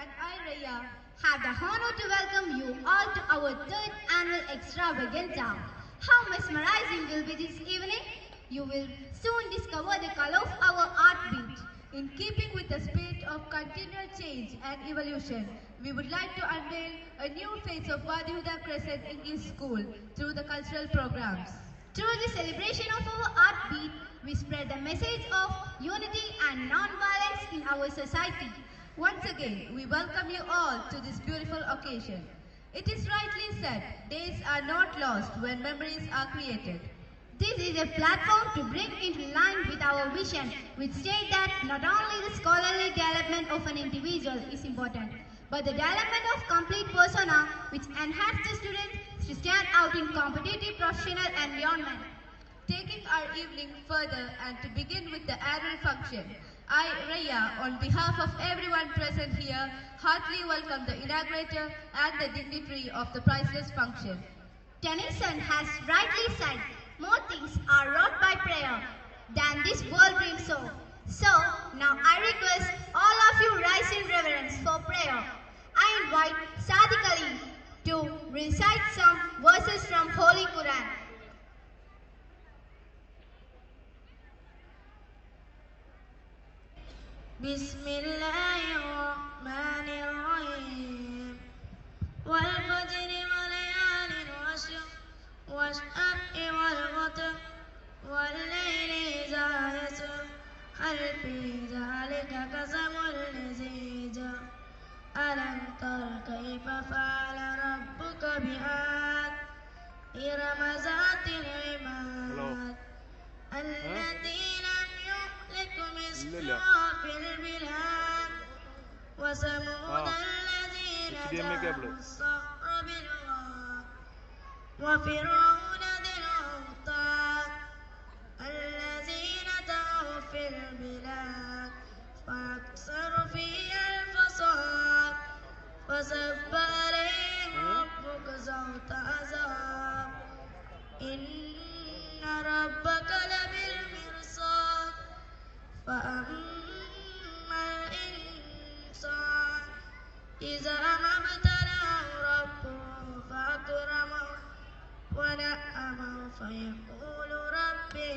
and I, Raya, have the honor to welcome you all to our third annual extravaganza. How mesmerizing will be this evening? You will soon discover the color of our art beat. In keeping with the spirit of continual change and evolution, we would like to unveil a new face of Wadi Huda Crescent English School through the cultural programs. Through the celebration of our art beat, we spread the message of unity and non-violence in our society. Once again, we welcome you all to this beautiful occasion. It is rightly said, days are not lost when memories are created. This is a platform to bring into line with our vision, which states that not only the scholarly development of an individual is important, but the development of complete persona, which enhance the students to stand out in competitive professional environment. Taking our evening further and to begin with the annual function, I, Raya, on behalf of everyone present here, heartily welcome the inaugurator and the dignitary of the priceless function. Tennyson has rightly said, more things are wrought by prayer than this world dreams of. So, now I request all of you rise in reverence for prayer. I invite Sadiq Ali to recite some verses from Holy Quran. Bismillahirrahmanirrahim. Wal fajri wa layalin washr wash-shafi wal qatr wal layli idha yasr hal fi dhalika qasamul lizi jar alam tara kayfa fa'ala rabbuka bi'ad irama zatil imad التي لم يخلق مثلها في البلاد وثمود الذين جابوا الصخر بالواد وفرعون ذي الأوتاد الذين طغوا في البلاد فأكثروا فيها الفساد فصب عليهم ربك سوط عذاب ربك لبالمرصاد فأما الإنسان إذا ما ابتلاه ربه فأكرمه ونعمه فيقول ربي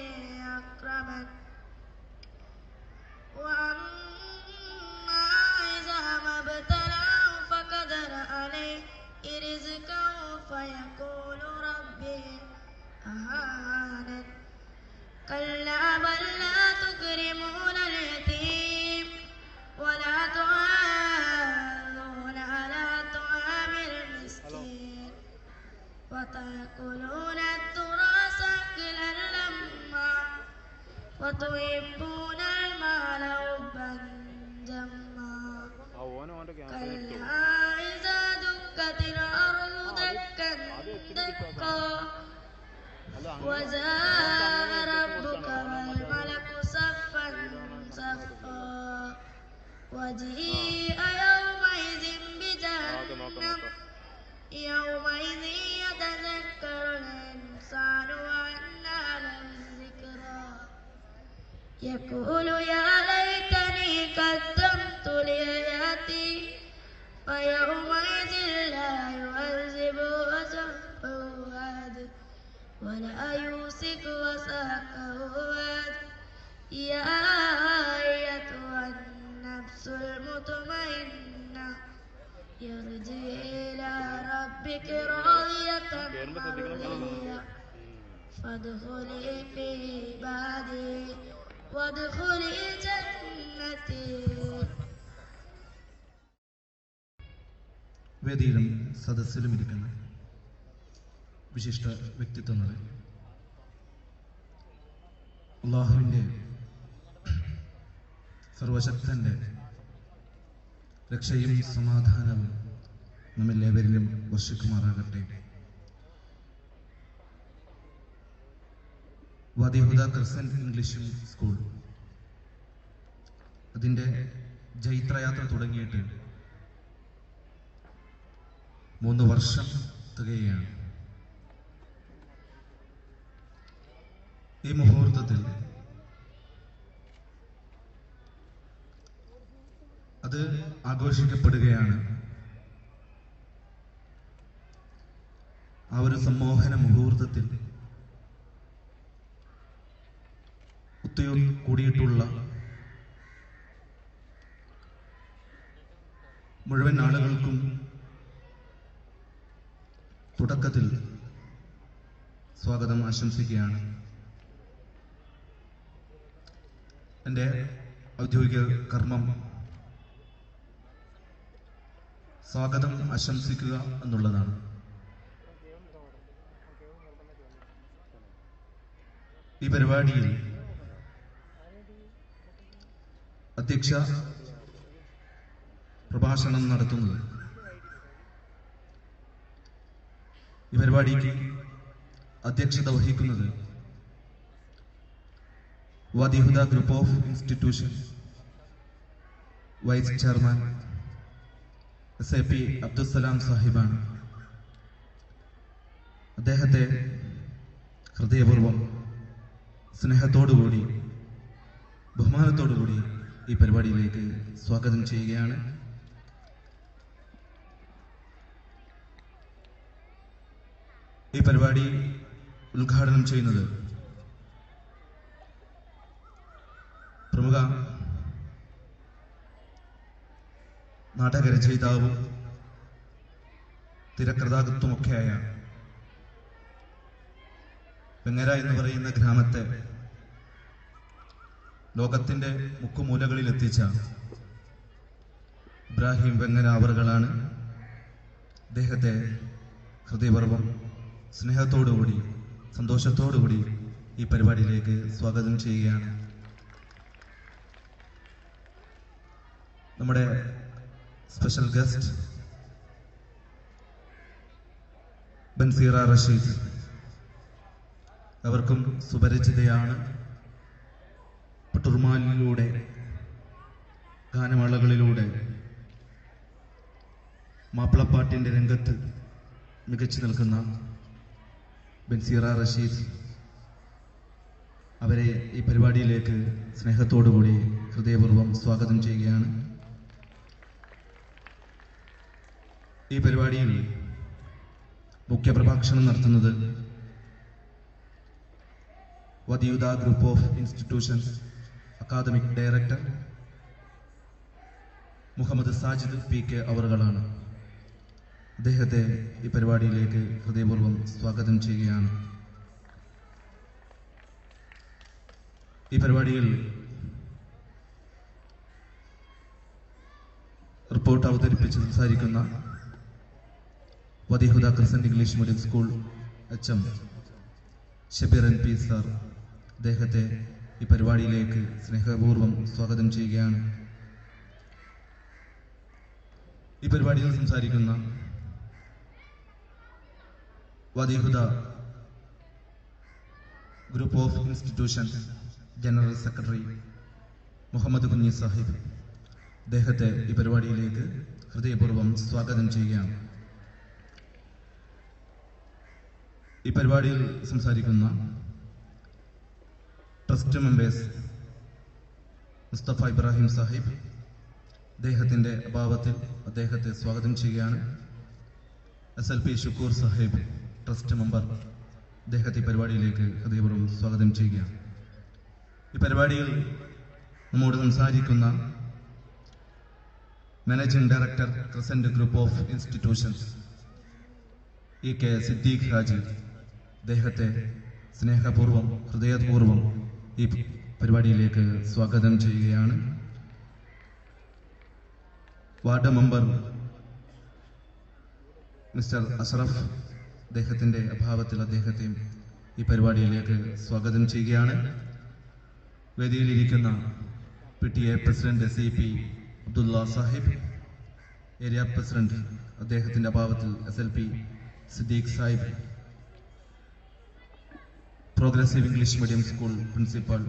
أكرمن وأما إذا ما ابتلاه فقدر عليه رزقه فيقول ربي أهانن كلا بل لا تكرمون اليتيم ولا تحاضون على طعام المسكين وتأكلون التراث أكلا لما وتحبون المال حبا جما كلا إذا دكت الأرض دكا دكا وجاء ربك والملك صفا صفا وجيء يومئذ بجهنم يومئذ يتذكر الإنسان وأنى له الذكرى يقول يا ليتني قدمت لحياتي فيومئذ لا يعذب وثقه أحد ولا يوثق وثاقه أحد يا أيتها النفس المطمئنة ارجعي إلى ربك راضية مرضية فادخلي في عبادي وادخلي جنتي. വേദിയിലും സദസ്സിലും ഇരിക്കുന്ന വിശിഷ്ട വ്യക്തിത്വങ്ങളെ, അല്ലാഹുവിൻ്റെ സർവശക്തൻ്റെ രക്ഷയും സമാധാനവും നമ്മെല്ലാവരിലും വർഷിക്കുമാറാകട്ടെ. വാദി Huda crescent English school അതിൻ്റെ ജൈത്രയാത്ര തുടങ്ങിയിട്ട് 3 വർഷം തികയാണ്. ഈ മുഹൂർത്തത്തിൽ അത് ആഘോഷിക്കപ്പെടുകയാണ്. ആ ഒരു സമ്മോഹന മുഹൂർത്തത്തിൽ കൂടിയിട്ടുള്ള മുഴുവൻ ആളുകൾക്കും തുടക്കത്തിൽ സ്വാഗതം ആശംസിക്കുകയാണ്. എൻ്റെ ഔദ്യോഗിക കർമ്മം സ്വാഗതം ആശംസിക്കുക എന്നുള്ളതാണ്. ഈ പരിപാടിയിൽ അധ്യക്ഷ പ്രഭാഷണം നടത്തുന്നത് ഈ പരിപാടിക്ക് അധ്യക്ഷത വഹിക്കുന്നത് Wadi Huda group of institution vice chairman SAP Abdussalam സാഹിബാണ്. അദ്ദേഹത്തെ ഹൃദയപൂർവ്വം സ്നേഹത്തോടുകൂടി ബഹുമാനത്തോടുകൂടി ഈ പരിപാടിയിലേക്ക് സ്വാഗതം ചെയ്യുകയാണ്. ഈ പരിപാടി ഉദ്ഘാടനം ചെയ്യുന്നത് പ്രമുഖ നാടകരചയിതാവും തിരക്കഥാകൃത്തുമൊക്കെയായ വെങ്ങര എന്ന് പറയുന്ന ഗ്രാമത്തെ ലോകത്തിന്റെ മുക്കുമൂലകളിൽ എത്തിച്ച ഇബ്രാഹിം വെങ്ങര അവറുകളാണ്. അദ്ദേഹത്തെ ഹൃദയപൂർവ്വം സ്നേഹത്തോടുകൂടി സന്തോഷത്തോടുകൂടി ഈ പരിപാടിയിലേക്ക് സ്വാഗതം ചെയ്യുകയാണ്. നമ്മുടെ സ്പെഷ്യൽ ഗസ്റ്റ് ബൻസീറ റഷീദ്, അവർക്കും സുപരിചിതയാണ്. പട്ടുർമാലിലൂടെ ഗാനമേളകളിലൂടെ മാപ്പിളപ്പാട്ടിൻ്റെ രംഗത്ത് മികച്ചു നിൽക്കുന്ന ബൻസീറ റഷീദ്, അവരെ ഈ പരിപാടിയിലേക്ക് സ്നേഹത്തോടുകൂടി ഹൃദയപൂർവ്വം സ്വാഗതം ചെയ്യുകയാണ്. ഈ പരിപാടിയിൽ മുഖ്യപ്രഭാഷണം നടത്തുന്നത് Wadi Huda group of institutions academic director Muhammad Sajid PK അവറുകളാണ്. അദ്ദേഹത്തെ ഈ പരിപാടിയിലേക്ക് ഹൃദയപൂർവ്വം സ്വാഗതം ചെയ്യുകയാണ്. ഈ പരിപാടിയിൽ റിപ്പോർട്ട് അവതരിപ്പിച്ച് സംസാരിക്കുന്ന Wadi Huda crescent English medium school HM Shabeer NP sir, അദ്ദേഹത്തെ ഈ പരിപാടിയിലേക്ക് സ്നേഹപൂർവ്വം സ്വാഗതം ചെയ്യുകയാണ്. ഈ പരിപാടിയിൽ സംസാരിക്കുന്ന Wadi Huda group of institution general secretary Muhammad Kunhi Sahib, അദ്ദേഹത്തെ ഈ പരിപാടിയിലേക്ക് ഹൃദയപൂർവ്വം സ്വാഗതം ചെയ്യുകയാണ്. ഈ പരിപാടിയിൽ സംസാരിക്കുന്ന ട്രസ്റ്റ് മെമ്പേഴ്സ് മുസ്തഫ ഇബ്രാഹിം സാഹിബ്, അദ്ദേഹത്തിൻ്റെ അഭാവത്തിൽ അദ്ദേഹത്തെ സ്വാഗതം ചെയ്യുകയാണ്. SLP Shukoor Sahib, trust member, അദ്ദേഹത്തെ ഈ പരിപാടിയിലേക്ക് ഹൃദയപൂർവ്വം സ്വാഗതം ചെയ്യുകയാണ്. ഈ പരിപാടിയിൽ നമ്മോട് സംസാരിക്കുന്ന managing director crescent group of institutions EK Siddique Haji, അദ്ദേഹത്തെ സ്നേഹപൂർവ്വം ഹൃദയപൂർവ്വം ഈ പരിപാടിയിലേക്ക് സ്വാഗതം ചെയ്യുകയാണ്. വാർഡ് മെമ്പർ മിസ്റ്റർ അഷ്റഫ്, അദ്ദേഹത്തിൻ്റെ അഭാവത്തിൽ അദ്ദേഹത്തെയും ഈ പരിപാടിയിലേക്ക് സ്വാഗതം ചെയ്യുകയാണ്. വേദിയിലിരിക്കുന്ന PTA president SEP Abdulla Sahib, area president അദ്ദേഹത്തിൻ്റെ അഭാവത്തിൽ SLP Siddique Sahib, progressive English medium school principal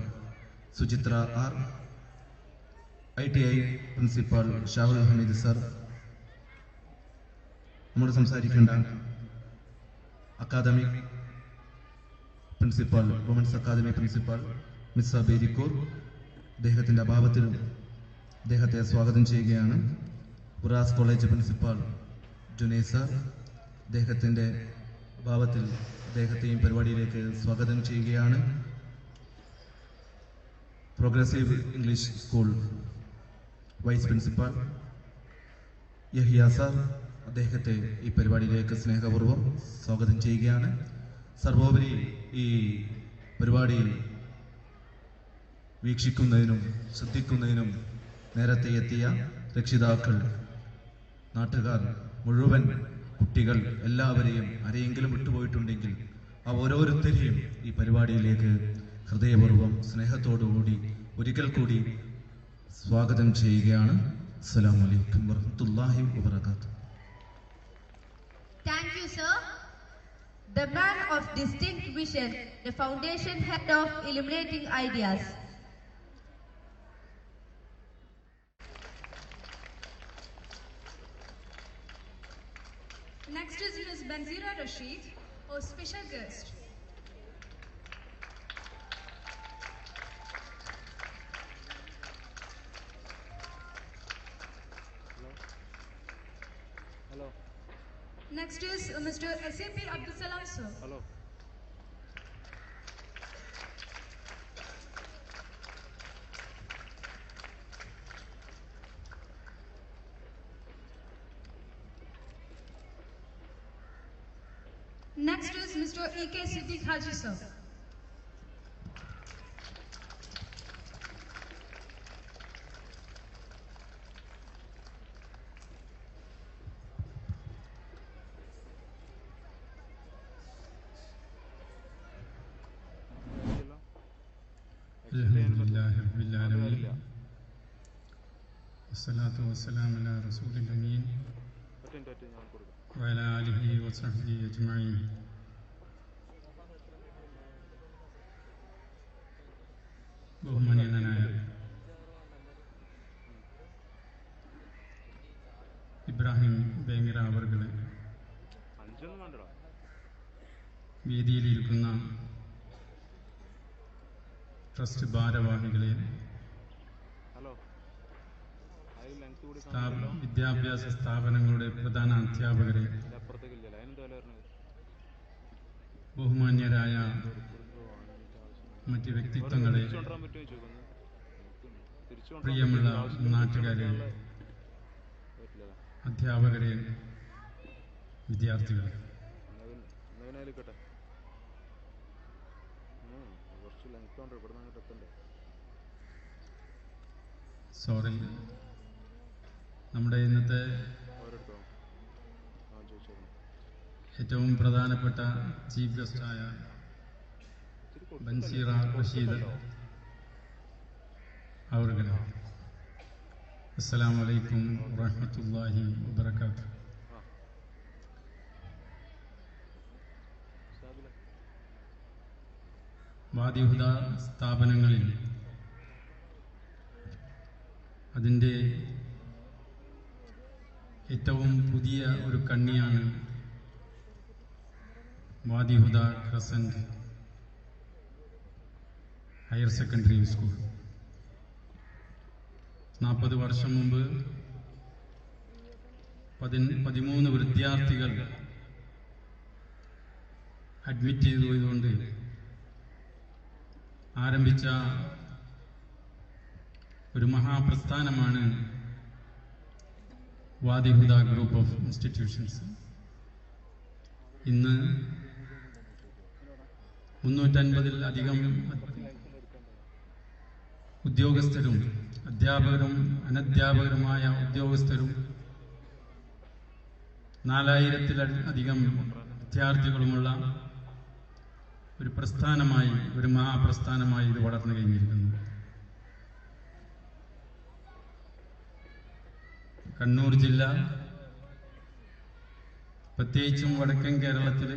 Suchitra R, ITI principal Shahul Hameed sir, നമ്മോട് സംസാരിക്കേണ്ട academic principal women's academy principal miss Berikkur, അദ്ദേഹത്തിൻ്റെ അഭാവത്തിലും അദ്ദേഹത്തെ സ്വാഗതം ചെയ്യുകയാണ്. ഉറാസ് കോളേജ് പ്രിൻസിപ്പാൾ ജുനൈദ് സാർ അദ്ദേഹത്തിൻ്റെ ഭാവത്തിൽ അദ്ദേഹത്തെയും പരിപാടിയിലേക്ക് സ്വാഗതം ചെയ്യുകയാണ്. Progressive English school vice principal Yahiya sir അദ്ദേഹത്തെ ഈ പരിപാടിയിലേക്ക് സ്നേഹപൂർവ്വം സ്വാഗതം ചെയ്യുകയാണ്. സർവോപരി ഈ പരിപാടി വീക്ഷിക്കുന്നതിനും ശ്രദ്ധിക്കുന്നതിനും നേരത്തെ എത്തിയ രക്ഷിതാക്കൾ, നാട്ടുകാർ മുഴുവൻ, കുട്ടികൾ എല്ലാവരെയും ആരെയെങ്കിലും വിട്ടുപോയിട്ടുണ്ടെങ്കിൽ ആ ഓരോരുത്തരെയും ഈ പരിപാടിയിലേക്ക് ഹൃദയപൂർവ്വം സ്നേഹത്തോടുകൂടി ഒരിക്കൽ കൂടി സ്വാഗതം ചെയ്യുകയാണ്. അസ്സലാമു അലൈക്കും വറഹ്മത്തുള്ളാഹി വബറകാതുഹു. Thank you, sir. The man of distinct vision, the foundation head of illuminating ideas. Next is Ms. Banzira Rashid, our special guest. Hello. Next is Mr. S.A.P. Abdul Salam, sir. Hello. Next is Mr. E.K. Siddiq Haji, sir. Alhamdulillah Rabbil Alamin. Wassalatu wassalamu ala Rasulil Amin wa ala alihi wa sahbihi ajma'in. ബഹുമാന്യനായ Ibrahim ബേങ്ങിറ അവർകളെ, വേദിയിലിരിക്കുന്ന trust ഭാരവാഹികളെ, വിദ്യാഭ്യാസ സ്ഥാപനങ്ങളുടെ പ്രധാന അധ്യാപകരെ, ബഹുമാന്യരായ മറ്റ് വ്യക്തിത്വങ്ങളെ, പ്രിയമുള്ള നാട്ടുകാരെ, അധ്യാപകരെ, വിദ്യാർത്ഥികളെ, സോറി, നമ്മുടെ ഇന്നത്തെ ഏറ്റവും പ്രധാനപ്പെട്ട ചീഫ് ഗസ്റ്റായ ബൻസീറ റഷീദ് അവർകളെ, അസ്സലാമു അലൈക്കും വറഹ്മത്തുള്ളാഹി വബറകാതുഹു. വാദിഹുദ സ്ഥാപനങ്ങളിൽ അതിൻ്റെ ഏറ്റവും പുതിയ ഒരു കണ്ണിയാണ് Wadihuda crescent higher secondary school. 40 വർഷം മുമ്പ് 13 വിദ്യാർത്ഥികൾ അഡ്മിറ്റ് ചെയ്തുകൊണ്ട് ആരംഭിച്ച ഒരു മഹാപ്രസ്ഥാനമാണ് വാദിഹുദ ഗ്രൂപ്പ് ഓഫ് ഇൻസ്റ്റിറ്റ്യൂഷൻസ്. ഇന്ന് 350-ൽ-അധികം ഉദ്യോഗസ്ഥരും അധ്യാപകരും അനധ്യാപകരുമായ ഉദ്യോഗസ്ഥരും 4000-ൽ-അധികം വിദ്യാർത്ഥികളുമുള്ള ഒരു പ്രസ്ഥാനമായി, ഒരു മഹാപ്രസ്ഥാനമായി ഇത് വളർന്നു കഴിഞ്ഞിരിക്കുന്നു. കണ്ണൂർ ജില്ല, പ്രത്യേകിച്ചും വടക്കൻ കേരളത്തിൽ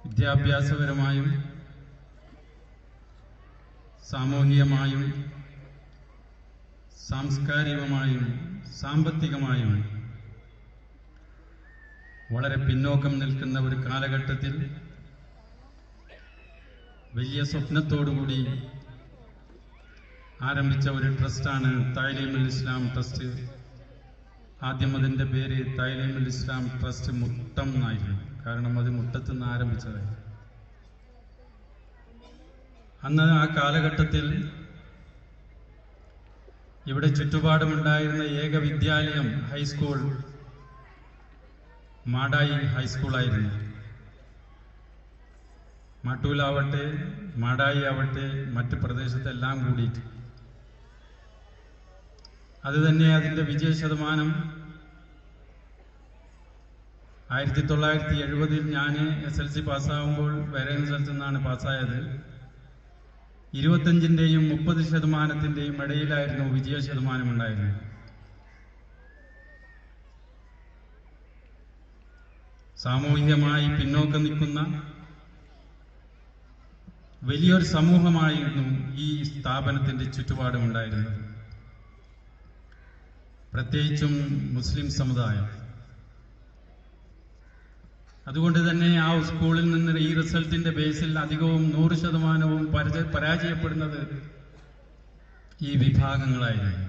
വിദ്യാഭ്യാസപരമായും സാമൂഹികമായും സാംസ്കാരികമായും സാമ്പത്തികമായും വളരെ പിന്നോക്കം നിൽക്കുന്ന ഒരു കാലഘട്ടത്തിൽ വലിയ സ്വപ്നത്തോടുകൂടി ആരംഭിച്ച ഒരു ട്രസ്റ്റാണ് തഅലീമുൽ ഇസ്ലാം ട്രസ്റ്റ്. ആദ്യം അതിൻ്റെ പേര് തഅലീമുൽ ഇസ്ലാം ട്രസ്റ്റ് മുട്ടം എന്നായിരുന്നു. കാരണം അത് മുട്ടത്തുനിന്ന് ആരംഭിച്ചതായിരുന്നു. അന്ന് ആ കാലഘട്ടത്തിൽ ഇവിടെ ചുറ്റുപാടുമുണ്ടായിരുന്ന ഏക വിദ്യാലയം ഹൈസ്കൂൾ മാടായി ഹൈസ്കൂളായിരുന്നു. മാട്ടൂലാവട്ടെ മാടായി ആവട്ടെ മറ്റ് പ്രദേശത്തെല്ലാം കൂടിയിട്ട് അത് തന്നെ അതിൻ്റെ വിജയ ശതമാനം 1970 ഞാൻ SLC പാസ്സാകുമ്പോൾ വേറെ സ്ഥലത്തു നിന്നാണ് പാസ്സായത്. 25-ന്റെയും 30%-ന്റെയും ഇടയിലായിരുന്നു വിജയ ശതമാനം ഉണ്ടായിരുന്നത്. സാമൂഹികമായി പിന്നോക്കം നിൽക്കുന്ന വലിയൊരു സമൂഹമായിരുന്നു ഈ സ്ഥാപനത്തിന്റെ ചുറ്റുപാടുമുണ്ടായിരുന്നത്. പ്രത്യേകിച്ചും മുസ്ലിം സമുദായം. അതുകൊണ്ട് തന്നെ ആ സ്കൂളിൽ നിന്ന് ഈ റിസൾട്ടിന്റെ ബേസിൽ അധികവും 100% പരാജയപ്പെടുന്നത് ഈ വിഭാഗങ്ങളായിരുന്നു.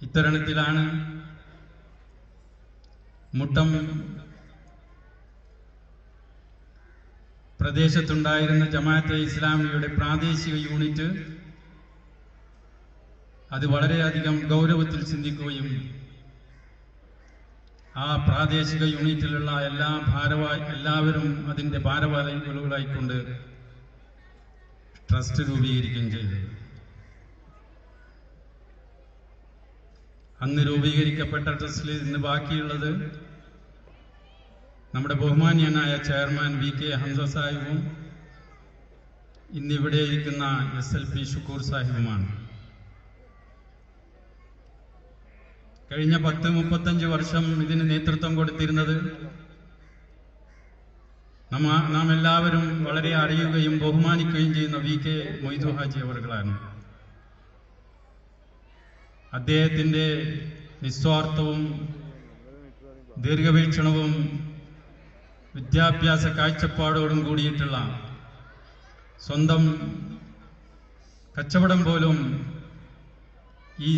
ഇത്തരണത്തിലാണ് മുട്ടം പ്രദേശത്തുണ്ടായിരുന്ന ജമാഅത്തെ ഇസ്ലാമിയുടെ പ്രാദേശിക യൂണിറ്റ് അത് വളരെയധികം ഗൗരവത്തിൽ ചിന്തിക്കുകയും ആ പ്രാദേശിക യൂണിറ്റിലുള്ള എല്ലാവരും അതിന്റെ ഭാരവാഹികളായിക്കൊണ്ട് ട്രസ്റ്റ് രൂപീകരിക്കുകയും ചെയ്തു. അന്ന് രൂപീകരിക്കപ്പെട്ട ട്രസ്റ്റിൽ ഇന്ന് ബാക്കിയുള്ളത് നമ്മുടെ ബഹുമാന്യനായ ചെയർമാൻ VK ഹംസ സാഹിബും ഇന്നിവിടെ ഇരിക്കുന്ന SLP ഷുക്കൂർ സാഹിബുമാണ്. കഴിഞ്ഞ 10-35 വർഷം ഇതിന് നേതൃത്വം കൊടുത്തിരുന്നത് നാം എല്ലാവരും വളരെ അറിയുകയും ബഹുമാനിക്കുകയും ചെയ്യുന്ന VK മൊയ്തു ഹാജി അവറുകളാണ്. അദ്ദേഹത്തിന്റെ നിസ്വാർത്ഥവും ദീർഘവീക്ഷണവും വിദ്യാഭ്യാസ കാഴ്ചപ്പാടോടും കൂടിയിട്ടുള്ള സ്വന്തം കച്ചവടം പോലും ഈ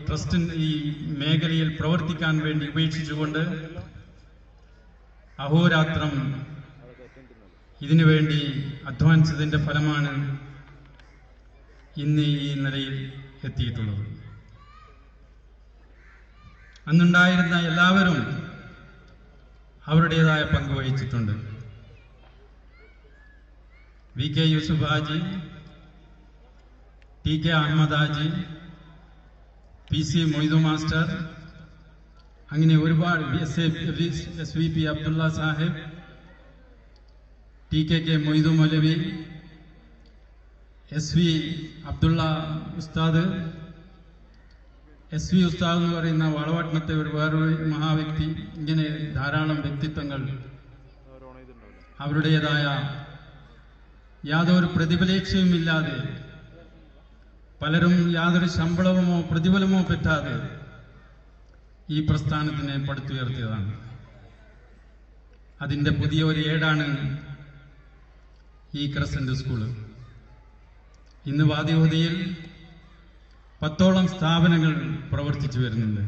ട്രസ്റ്റിന് ഈ മേഖലയിൽ പ്രവർത്തിക്കാൻ വേണ്ടി ഉപേക്ഷിച്ചുകൊണ്ട് അഹോരാത്രം ഇതിനുവേണ്ടി അധ്വാനിച്ചതിന്റെ ഫലമാണ് ഇന്ന് ഈ നിലയിൽ എത്തിയിട്ടുള്ളത്. അന്നുണ്ടായിരുന്ന എല്ലാവരും അവരുടേതായ പങ്ക് വഹിച്ചിട്ടുണ്ട്. VK Yusuf Haji, TK Ahmed Haji, PC Moidu master, അങ്ങനെ ഒരുപാട് SVP അബ്ദുള്ള സാഹിബ്, TKK മൊയ്തു മൗലവി, SV അബ്ദുള്ള ഉസ്താദ്, SV ഉസ്താദ് എന്ന് പറയുന്ന വളവട്ടണത്തെ വേറൊരു മഹാവ്യക്തി, ഇങ്ങനെ ധാരാളം വ്യക്തിത്വങ്ങൾ അവരുടേതായ യാതൊരു പ്രതിഫലേച്ഛയുമില്ലാതെ പലരും യാതൊരു ശമ്പളമോ പ്രതിഫലമോ പറ്റാതെ ഈ പ്രസ്ഥാനത്തിനെ പടുത്തുയർത്തിയതാണ്. അതിന്റെ പുതിയ ഒരു ഏടാണ് ഈ ക്രസന്റ് സ്കൂള്. ഇന്ന് വാദിഹുദയിൽ 10ഓളം സ്ഥാപനങ്ങൾ പ്രവർത്തിച്ചു വരുന്നുണ്ട്.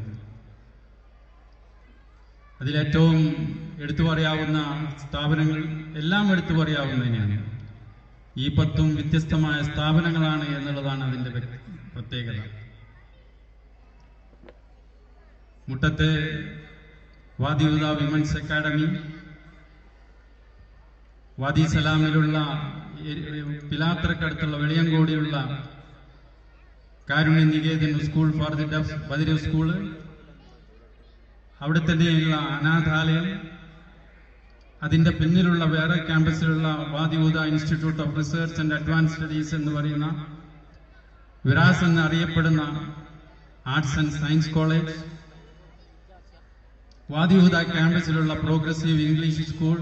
അതിലേറ്റവും എടുത്തു പറയാവുന്ന സ്ഥാപനങ്ങൾ എല്ലാം എടുത്തു പറയാവുന്നതിനാണ്. ഈ 10ഉം വ്യത്യസ്തമായ സ്ഥാപനങ്ങളാണ് എന്നുള്ളതാണ് അതിന്റെ പ്രത്യേകത. മുട്ടത്തെ വാദിഹുദ വിമൻസ് അക്കാഡമി, വാദി സലാമിലുള്ള പിലാത്രക്കടുത്തുള്ള വെളിയങ്കോടിയുള്ള Karunya Niketan school for the deaf ബദിര സ്കൂള്, അവിടെ തന്നെയുള്ള അനാഥാലയം, അതിന്റെ പിന്നിലുള്ള വേറെ ക്യാമ്പസിലുള്ള Wadihuda institute of research and advance studies എന്ന് പറയുന്ന വിറാസ് എന്ന് അറിയപ്പെടുന്ന arts and science college, Wadihuda ക്യാമ്പസിലുള്ള progressive English school,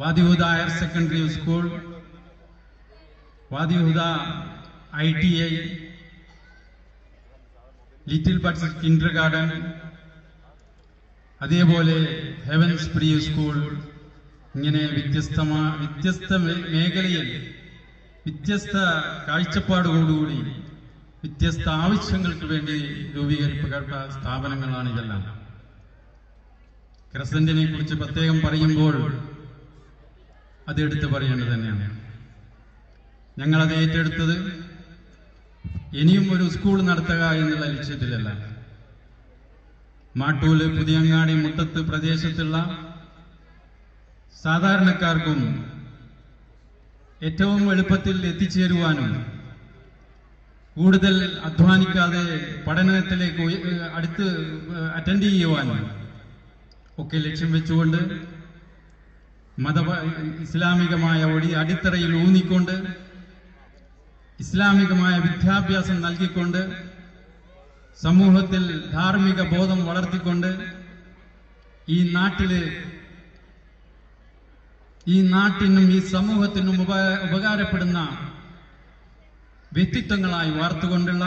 Wadihuda higher secondary school, Wadihuda ITI, little buds kindergarten, അതേപോലെ ഹെവൻസ് പ്രീ സ്കൂൾ, ഇങ്ങനെ വ്യത്യസ്ത മേഖലയിൽ വ്യത്യസ്ത കാഴ്ചപ്പാടുകളോടുകൂടി വ്യത്യസ്ത ആവശ്യങ്ങൾക്ക് വേണ്ടി രൂപീകരിക്കപ്പെട്ട സ്ഥാപനങ്ങളാണ് ഇതെല്ലാം. ക്രസന്റിനെ കുറിച്ച് പ്രത്യേകം പറയുമ്പോൾ അത് എടുത്തു പറയേണ്ടത് തന്നെയാണ്. ഞങ്ങളത് ഏറ്റെടുത്തത് ഇനിയും ഒരു സ്കൂൾ നടത്തുക എന്നുള്ള ലക്ഷ്യത്തിലല്ല. മാട്ടൂല്, പുതിയങ്ങാടി, മുട്ടത്ത് പ്രദേശത്തുള്ള സാധാരണക്കാർക്കും ഏറ്റവും എളുപ്പത്തിൽ എത്തിച്ചേരുവാനും കൂടുതൽ അധ്വാനിക്കാതെ പഠനത്തിലേക്ക് അടുത്ത് അറ്റൻഡ് ചെയ്യുവാനും ഒക്കെ ലക്ഷ്യം വെച്ചുകൊണ്ട് ഇസ്ലാമികമായ അടിത്തറയിൽ ഊന്നിക്കൊണ്ട് ഇസ്ലാമികമായ വിദ്യാഭ്യാസം നൽകിക്കൊണ്ട് സമൂഹത്തിൽ ധാർമ്മിക ബോധം വളർത്തിക്കൊണ്ട് ഈ നാട്ടിനും ഈ സമൂഹത്തിനും ഉപകാരപ്പെടുന്ന വ്യക്തിത്വങ്ങളായി വാർത്തുകൊണ്ടുള്ള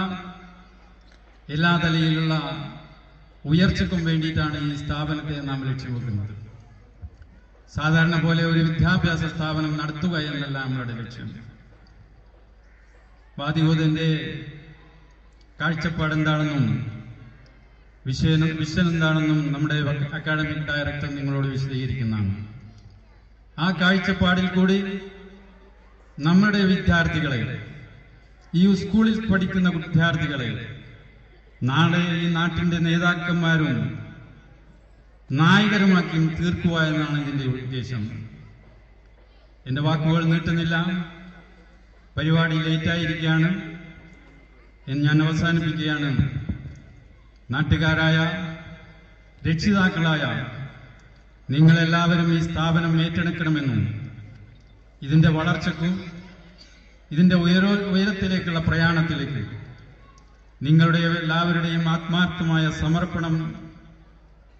എല്ലാ തലയിലുള്ള ഉയർച്ചയ്ക്കും വേണ്ടിയിട്ടാണ് ഈ സ്ഥാപനത്തെ നാം ലക്ഷ്യം വെക്കുന്നത്. സാധാരണ പോലെ ഒരു വിദ്യാഭ്യാസ സ്ഥാപനം നടത്തുക എന്നല്ല നമ്മളുടെ ലക്ഷ്യം. വാദിഹുദന്റെ കാഴ്ചപ്പാട് എന്താണെന്നും വിഷൻ എന്താണെന്നും നമ്മുടെ അക്കാഡമിക് ഡയറക്ടർ നിങ്ങളോട് വിശദീകരിക്കുന്നതാണ്. ആ കാഴ്ചപ്പാടിൽ കൂടി നമ്മുടെ വിദ്യാർത്ഥികളെ, ഈ സ്കൂളിൽ പഠിക്കുന്ന വിദ്യാർത്ഥികളെ നാളെ ഈ നാട്ടിന്റെ നേതാക്കന്മാരും നായകരുമാക്കി തീർക്കുക എന്നാണ് ഇതിന്റെ ഉദ്ദേശം. എന്റെ വാക്കുകൾ നീട്ടുന്നില്ല, പരിപാടി ലേറ്റായിരിക്കുകയാണ്. ഞാൻ അവസാനിപ്പിക്കുകയാണ്. നാട്ടുകാരായ രക്ഷിതാക്കളായ നിങ്ങളെല്ലാവരും ഈ സ്ഥാപനം ഏറ്റെടുക്കണമെന്നും ഇതിന്റെ വളർച്ചയ്ക്കും ഇതിന്റെ ഉയരത്തിലേക്കുള്ള പ്രയാണത്തിലേക്ക് നിങ്ങളുടെ എല്ലാവരുടെയും ആത്മാർത്ഥമായ സമർപ്പണം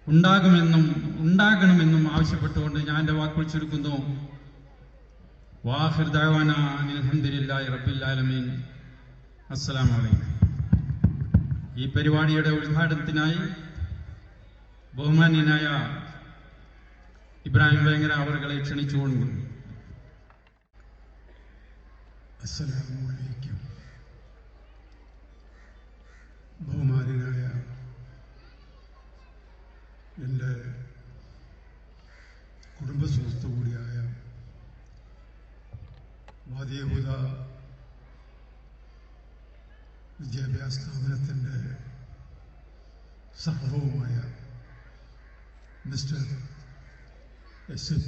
ഉണ്ടാകണമെന്നും ആവശ്യപ്പെട്ടുകൊണ്ട് ഞാൻ എന്റെ വാക്കുകൾ ചുരുക്കുന്നു. വാഹിർ ദഅവാന അൽഹംദുലില്ലാഹി റബ്ബിൽ ആലമീൻ. അസ്സലാമു അലൈക്കും. ഈ പരിപാടിയുടെ ഉദ്ഘാടനത്തിനായി ബഹുമാന്യനായ ഇബ്രാഹിം വേങ്ങര അവരെ ക്ഷണിച്ചുകൊണ്ട്. അസ്സലാമു അലൈക്കും. ബഹുമാന്യനായ എൻ്റെ കുടുംബ സുഹൃത്തു കൂടിയായ വാദിഹുദ വിദ്യാഭ്യാസ സ്ഥാപനത്തിൻ്റെ സഹവുമായ മിസ്റ്റർ SAP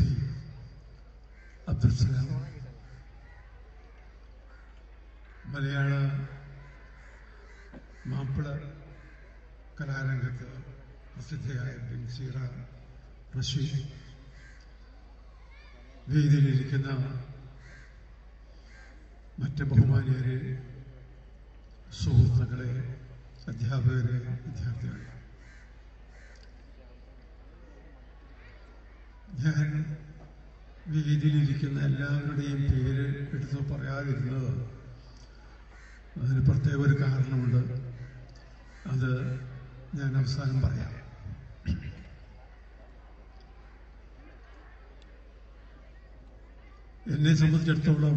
അബ്ദുൽസലാം, മലയാള മാപ്പിള കലാരംഗത്ത് പ്രസിദ്ധയായ ബിൻസീറ റഷീദ്, വേദിയിലിരിക്കുന്ന മറ്റ് ബഹുമാനീയരെ, സുഹൃത്തുക്കളെ, അധ്യാപകരെ, വിദ്യാർത്ഥികളെ, ഞാൻ വേദിയിലിരിക്കുന്ന എല്ലാവരുടെയും പേര് എടുത്ത് പറയാതിരുന്നത് അതിന് പ്രത്യേക ഒരു കാരണമുണ്ട്. അത് ഞാൻ അവസാനം പറയാം. എന്നെ സംബന്ധിച്ചിടത്തോളം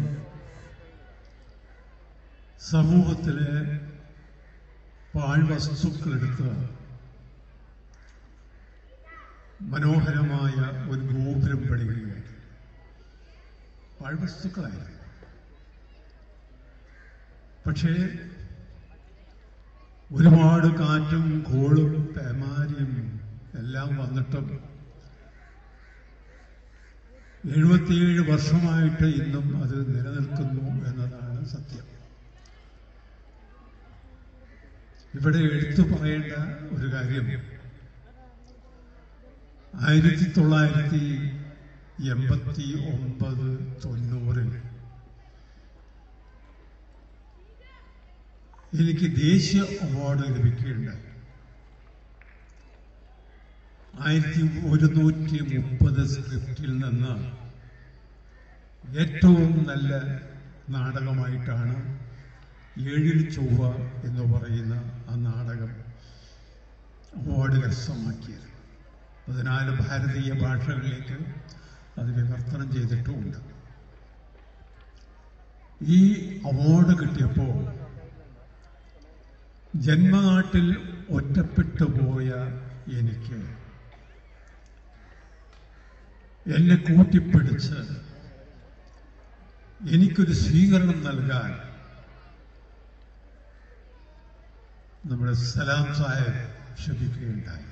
സമൂഹത്തിലെ പാഴ്വസ്തുക്കളെടുത്ത് മനോഹരമായ ഒരു ഗോപുരം പണിയുകയാണ്. പാഴ്വസ്തുക്കളായിരുന്നു. പക്ഷേ ഒരുപാട് കാറ്റും കോളും പേമാരിയും എല്ലാം വന്നിട്ടും 77 വർഷമായിട്ട് ഇന്നും അത് നിലനിൽക്കുന്നു എന്നതാണ് സത്യം. ഇവിടെ എടുത്തു പറയേണ്ട ഒരു കാര്യം, 1989-90 എനിക്ക് ദേശീയ അവാർഡ് ലഭിക്കുകയുണ്ടായി. 1130 സ്ക്രിപ്റ്റിൽ നിന്ന് ഏറ്റവും നല്ല നാടകമായിട്ടാണ് ഏഴിൽ ചൊവ്വ എന്ന് പറയുന്ന ആ നാടകം അവാർഡ് കരസ്ഥമാക്കിയത്. 14 ഭാരതീയ ഭാഷകളിലേക്ക് അത് വിവർത്തനം ചെയ്തിട്ടുമുണ്ട്. ഈ അവാർഡ് കിട്ടിയപ്പോൾ ജന്മനാട്ടിൽ ഒറ്റപ്പെട്ടു പോയ എനിക്ക് എന്നെ കൂട്ടിപ്പിടിച്ച് എനിക്കൊരു സ്വീകരണം നൽകാൻ നമ്മുടെ സലാം സാഹിബ് ക്ഷണിക്കുകയുണ്ടായി.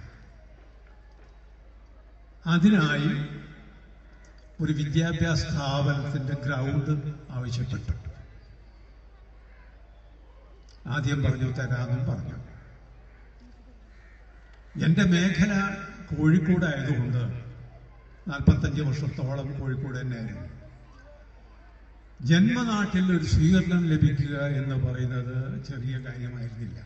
അതിനായി ഒരു വിദ്യാഭ്യാസ സ്ഥാപനത്തിന്റെ ഗ്രൗണ്ട് ആവശ്യപ്പെട്ടു. ആദ്യം പറഞ്ഞു തരാമെന്നും പറഞ്ഞു. എൻ്റെ മേഖല കോഴിക്കോടായതുകൊണ്ട് 45 വർഷത്തോളം കോഴിക്കോട് തന്നെയായിരുന്നു. ജന്മനാട്ടിൽ ഒരു സ്വീകരണം ലഭിക്കുക എന്ന് പറയുന്നത് ചെറിയ കാര്യമായിരുന്നില്ല.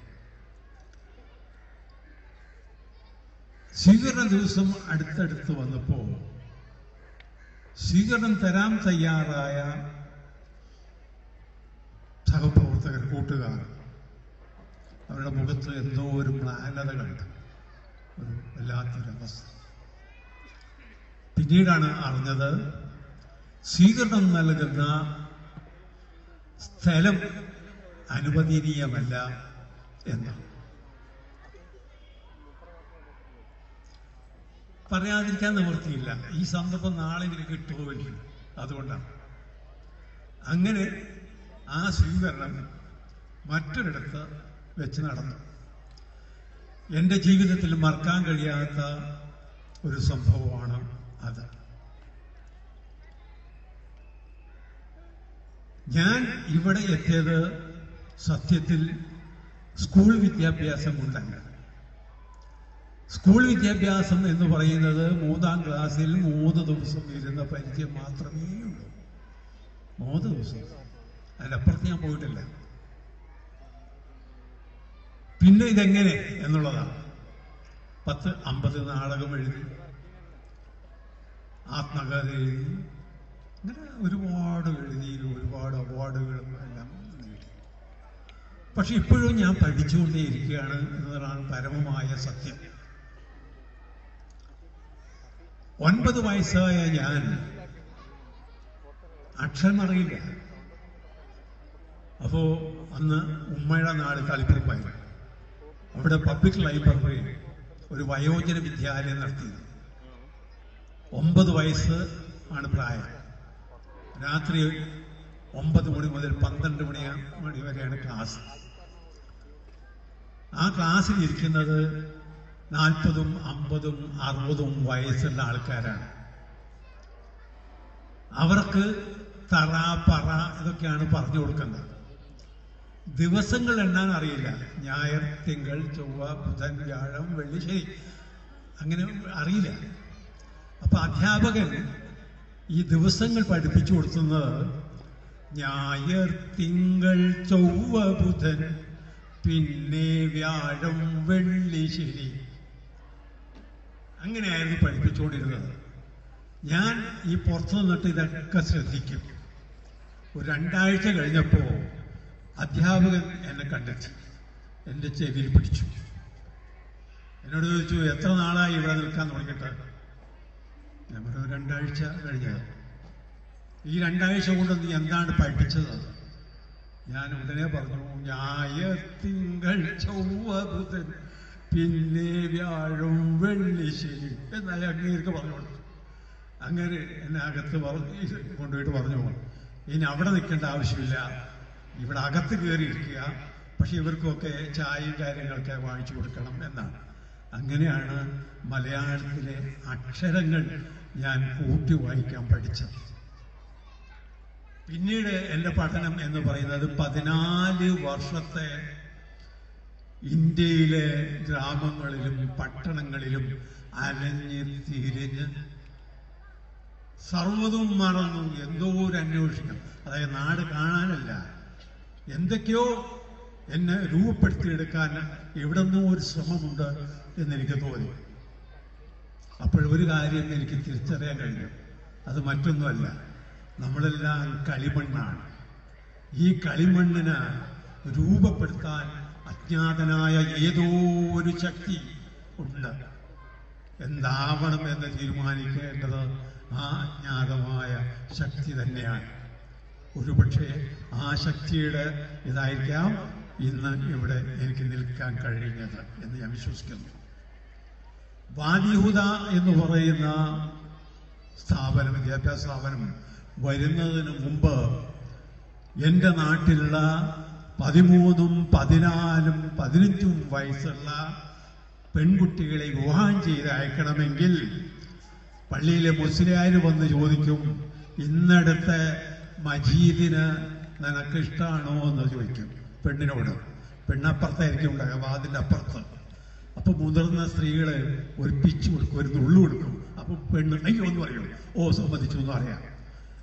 സ്വീകരണ ദിവസം അടുത്തടുത്ത് വന്നപ്പോൾ സ്വീകരണം തരാൻ തയ്യാറായ സഹപ്രവർത്തകർ, കൂട്ടുകാർ, അവരുടെ മുഖത്ത് എന്തോ ഒരു മ്ലാനത കണ്ട്, ഒരു വല്ലാത്തൊരവസ്ഥ. പിന്നീടാണ് അറിഞ്ഞത് സ്വീകരണം നൽകുന്ന സ്ഥലം അനുവദനീയമല്ല എന്ന്. പറയാതിരിക്കാൻ നിവൃത്തിയില്ല. ഈ സന്ദർഭം നാളെ എനിക്ക് കിട്ടുമില്ല. അതുകൊണ്ടാണ് അങ്ങനെ ആ സ്വീകരണം മറ്റൊരിടത്ത് വെച്ച് നടന്നു. എൻ്റെ ജീവിതത്തിൽ മറക്കാൻ കഴിയാത്ത ഒരു സംഭവമാണ് അത്. ഞാൻ ഇവിടെ എത്തിയത് സത്യത്തിൽ സ്കൂൾ വിദ്യാഭ്യാസം കൊണ്ടല്ല. സ്കൂൾ വിദ്യാഭ്യാസം എന്ന് പറയുന്നത് 3ാം ക്ലാസ്സിൽ 3 ദിവസം ഇരുന്ന പരിചയം മാത്രമേ ഉള്ളൂ. 3 ദിവസം, അതിനപ്പുറത്ത് ഞാൻ പോയിട്ടില്ല. പിന്നെ ഇതെങ്ങനെ എന്നുള്ളതാണ്. 10-50 നാടകം എഴുതി, ആത്മകഥ എഴുതി, അങ്ങനെ ഒരുപാട് എഴുതി, ഒരുപാട് അവാർഡുകളും എല്ലാം നേടി. പക്ഷെ ഇപ്പോഴും ഞാൻ പഠിച്ചുകൊണ്ടേയിരിക്കുകയാണ് എന്നതാണ് പരമമായ സത്യം. 9 വയസ്സായ ഞാൻ അക്ഷരം അറിയില്ല. അപ്പോ അന്ന് ഉമ്മയുടെ നാട് കളിപ്പുറപ്പായിരുന്നു. അവിടെ പബ്ലിക് ലൈബ്രറി ഒരു വയോജന വിദ്യാലയം നടത്തി. 9 വയസ്സ് ആണ് പ്രായം. രാത്രി 9 മണി മുതൽ 12 മണി വരെയാണ് ക്ലാസ്. ആ ക്ലാസ്സിൽ ഇരിക്കുന്നത് 40, 50, 60 വയസ്സുള്ള ആൾക്കാരാണ്. അവർക്ക് തറ, പറ ഇതൊക്കെയാണ് പറഞ്ഞു കൊടുക്കുന്നത്. ദിവസങ്ങൾ എണ്ണാൻ അറിയില്ല. ഞായർ, തിങ്കൾ, ചൊവ്വ, ബുധൻ, വ്യാഴം, വെള്ളി, ശനി, അങ്ങനെ അറിയില്ല. അപ്പൊ അധ്യാപകൻ ഈ ദിവസങ്ങൾ പഠിപ്പിച്ചു കൊടുക്കുന്നത് ഞായർ, തിങ്കൾ, ചൊവ്വ, ബുധൻ, പിന്നെ വ്യാഴം, വെള്ളി, ശനി, അങ്ങനെയായിരുന്നു പഠിപ്പിച്ചുകൊണ്ടിരുന്നത്. ഞാൻ ഈ പുറത്തു നിന്നിട്ട് ഇതൊക്കെ ശ്രദ്ധിക്കും. ഒരു 2 ആഴ്ച കഴിഞ്ഞപ്പോൾ അധ്യാപകൻ എന്നെ കണ്ടെത്തി, എൻ്റെ ചെവിയിൽ പിടിച്ചു. എന്നോട് ചോദിച്ചു, എത്ര നാളായി ഇവിടെ നിൽക്കാൻ തുടങ്ങിയിട്ട്? ഞാൻ പറഞ്ഞു, 2 ആഴ്ച കഴിഞ്ഞത്. ഈ 2 ആഴ്ച കൊണ്ട് നീ എന്താണ് പഠിച്ചത്? ഞാൻ ഉടനെ പറഞ്ഞു, ഞായർ, തിങ്കൾ, ചൊവ്വ, ബുധൻ, പിന്നെ വ്യാഴം, വെള്ളി, ശനി എന്നായി അങ്ങേർക്ക് പറഞ്ഞു കൊടുത്തു. അങ്ങനെ എന്നെ അകത്ത് കൊണ്ടുപോയിട്ട് പറഞ്ഞു, ഇനി അവിടെ നിൽക്കേണ്ട ആവശ്യമില്ല, ഇവിടെ അകത്ത് കയറിയിരിക്കുക, പക്ഷെ ഇവർക്കൊക്കെ ചായയും കാര്യങ്ങളൊക്കെ വാങ്ങിച്ചു കൊടുക്കണം എന്നാണ്. അങ്ങനെയാണ് മലയാളത്തിലെ അക്ഷരങ്ങൾ ഞാൻ കൂട്ടി വായിക്കാൻ പഠിച്ചത്. പിന്നീട് എൻ്റെ പഠനം എന്ന് പറയുന്നത് 14 വർഷത്തെ ഇന്ത്യയിലെ ഗ്രാമങ്ങളിലും പട്ടണങ്ങളിലും അലഞ്ഞ് തിരിഞ്ഞ് സർവ്വതും മറന്നു എന്തോ ഒരു അന്വേഷിക്കണം. അതായത് നാട് കാണാനല്ല, എന്തൊക്കെയോ എന്നെ രൂപപ്പെടുത്തിയെടുക്കാൻ എവിടെ നിന്നോ ഒരു ശ്രമമുണ്ട് എന്നെനിക്ക് തോന്നി. അപ്പോഴൊരു കാര്യം എനിക്ക് തിരിച്ചറിയാൻ കഴിഞ്ഞു. അത് മറ്റൊന്നുമല്ല, നമ്മളെല്ലാം കളിമണ്ണാണ്. ഈ കളിമണ്ണിന് രൂപപ്പെടുത്താൻ അജ്ഞാതനായ ഏതോ ഒരു ശക്തി ഉണ്ട്. എന്താവണം എന്ന് തീരുമാനിക്കേണ്ടത് ആ അജ്ഞാതമായ ശക്തി തന്നെയാണ്. ഒരുപക്ഷെ ആ ശക്തിയുടെ ഇതായിരിക്കാം ഇന്ന് ഇവിടെ എനിക്ക് നിൽക്കാൻ കഴിഞ്ഞത് എന്ന് ഞാൻ വിശ്വസിക്കുന്നു. വാദിഹുദ എന്ന് പറയുന്ന സ്ഥാപനം, വിദ്യാഭ്യാസ സ്ഥാപനം വരുന്നതിന് മുമ്പ് എൻ്റെ നാട്ടിലുള്ള 13, 14, 15 വയസ്സുള്ള പെൺകുട്ടികളെ വിവാഹം ചെയ്ത് അയക്കണമെങ്കിൽ പള്ളിയിലെ മുസ്ലിയാർ വന്ന് ചോദിക്കും, ഇന്നടുത്ത മജീദിന് നിനക്ക് ഇഷ്ടമാണോ എന്ന് ചോദിക്കും പെണ്ണിനോട്. പെണ്ണപ്പുറത്തായിരിക്കും ഉണ്ടാകുക, വാതിൻ്റെ അപ്പുറത്ത്. അപ്പൊ മുതിർന്ന സ്ത്രീകള് ഒരു പിച്ച് കൊടുക്കും, ഒരു നുള്ളു കൊടുക്കും. അപ്പൊ പെണ്ണ് അയ്യോ എന്ന് പറയും, ഓ സമ്മതിച്ചു എന്ന് പറയാം.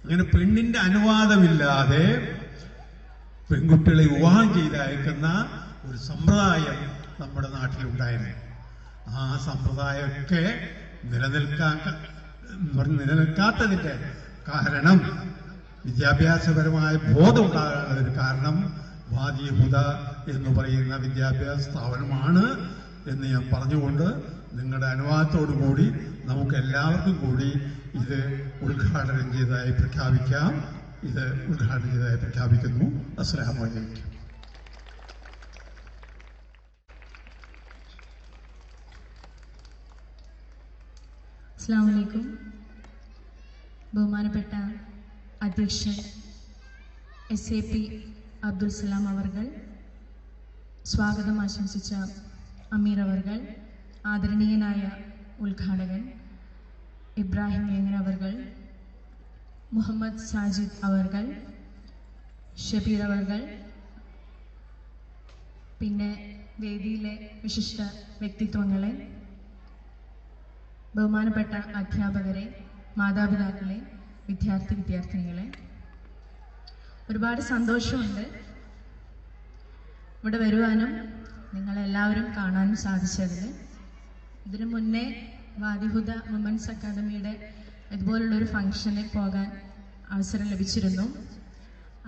അങ്ങനെ പെണ്ണിന്റെ അനുവാദമില്ലാതെ പെൺകുട്ടികളെ വിവാഹം ചെയ്ത് അയക്കുന്ന ഒരു സമ്പ്രദായം നമ്മുടെ നാട്ടിലുണ്ടായിരുന്നു. ആ സമ്പ്രദായമൊക്കെ നിലനിൽക്കാത്തതിന്റെ കാരണം, വിദ്യാഭ്യാസപരമായ ബോധം ഉണ്ടാകാനുള്ളതിന് കാരണം വാദിഹുദ എന്ന് പറയുന്ന വിദ്യാഭ്യാസ സ്ഥാപനമാണ് എന്ന് ഞാൻ പറഞ്ഞുകൊണ്ട് നിങ്ങളുടെ അനുവാദത്തോടു കൂടി നമുക്ക് എല്ലാവർക്കും കൂടി ഇത് ഉദ്ഘാടനം ചെയ്തതായി പ്രഖ്യാപിക്കാം. ഇത് ഉദ്ഘാടനം ചെയ്തതായി പ്രഖ്യാപിക്കുന്നു. അസ്സലാമു അലൈക്കും. അസ്സലാമു അലൈക്കും. ബഹുമാനപ്പെട്ട അധ്യക്ഷൻ SAP അബ്ദുൽ സലാം അവർകൾ, സ്വാഗതം ആശംസിച്ച അമീർ അവർകൾ, ആദരണീയനായ ഉദ്ഘാടകൻ ഇബ്രാഹിം യങ്ങൻ അവർകൾ, മുഹമ്മദ് സാജിദ് അവർകൾ, ഷബീർ അവർകൾ, പിന്നെ വേദിയിലെ വിശിഷ്ട വ്യക്തിത്വങ്ങളെ, ബഹുമാനപ്പെട്ട അധ്യാപകരെ, മാതാപിതാക്കളെ, വിദ്യാർത്ഥിനികളെ, ഒരുപാട് സന്തോഷമുണ്ട് ഇവിടെ വരുവാനും നിങ്ങളെല്ലാവരും കാണാനും സാധിച്ചതിൽ. ഇതിനു മുന്നേ വാദിഹുദ വുമൻസ് അക്കാദമിയുടെ ഇതുപോലുള്ളൊരു ഫംഗ്ഷന് പോകാൻ അവസരം ലഭിച്ചിരുന്നു.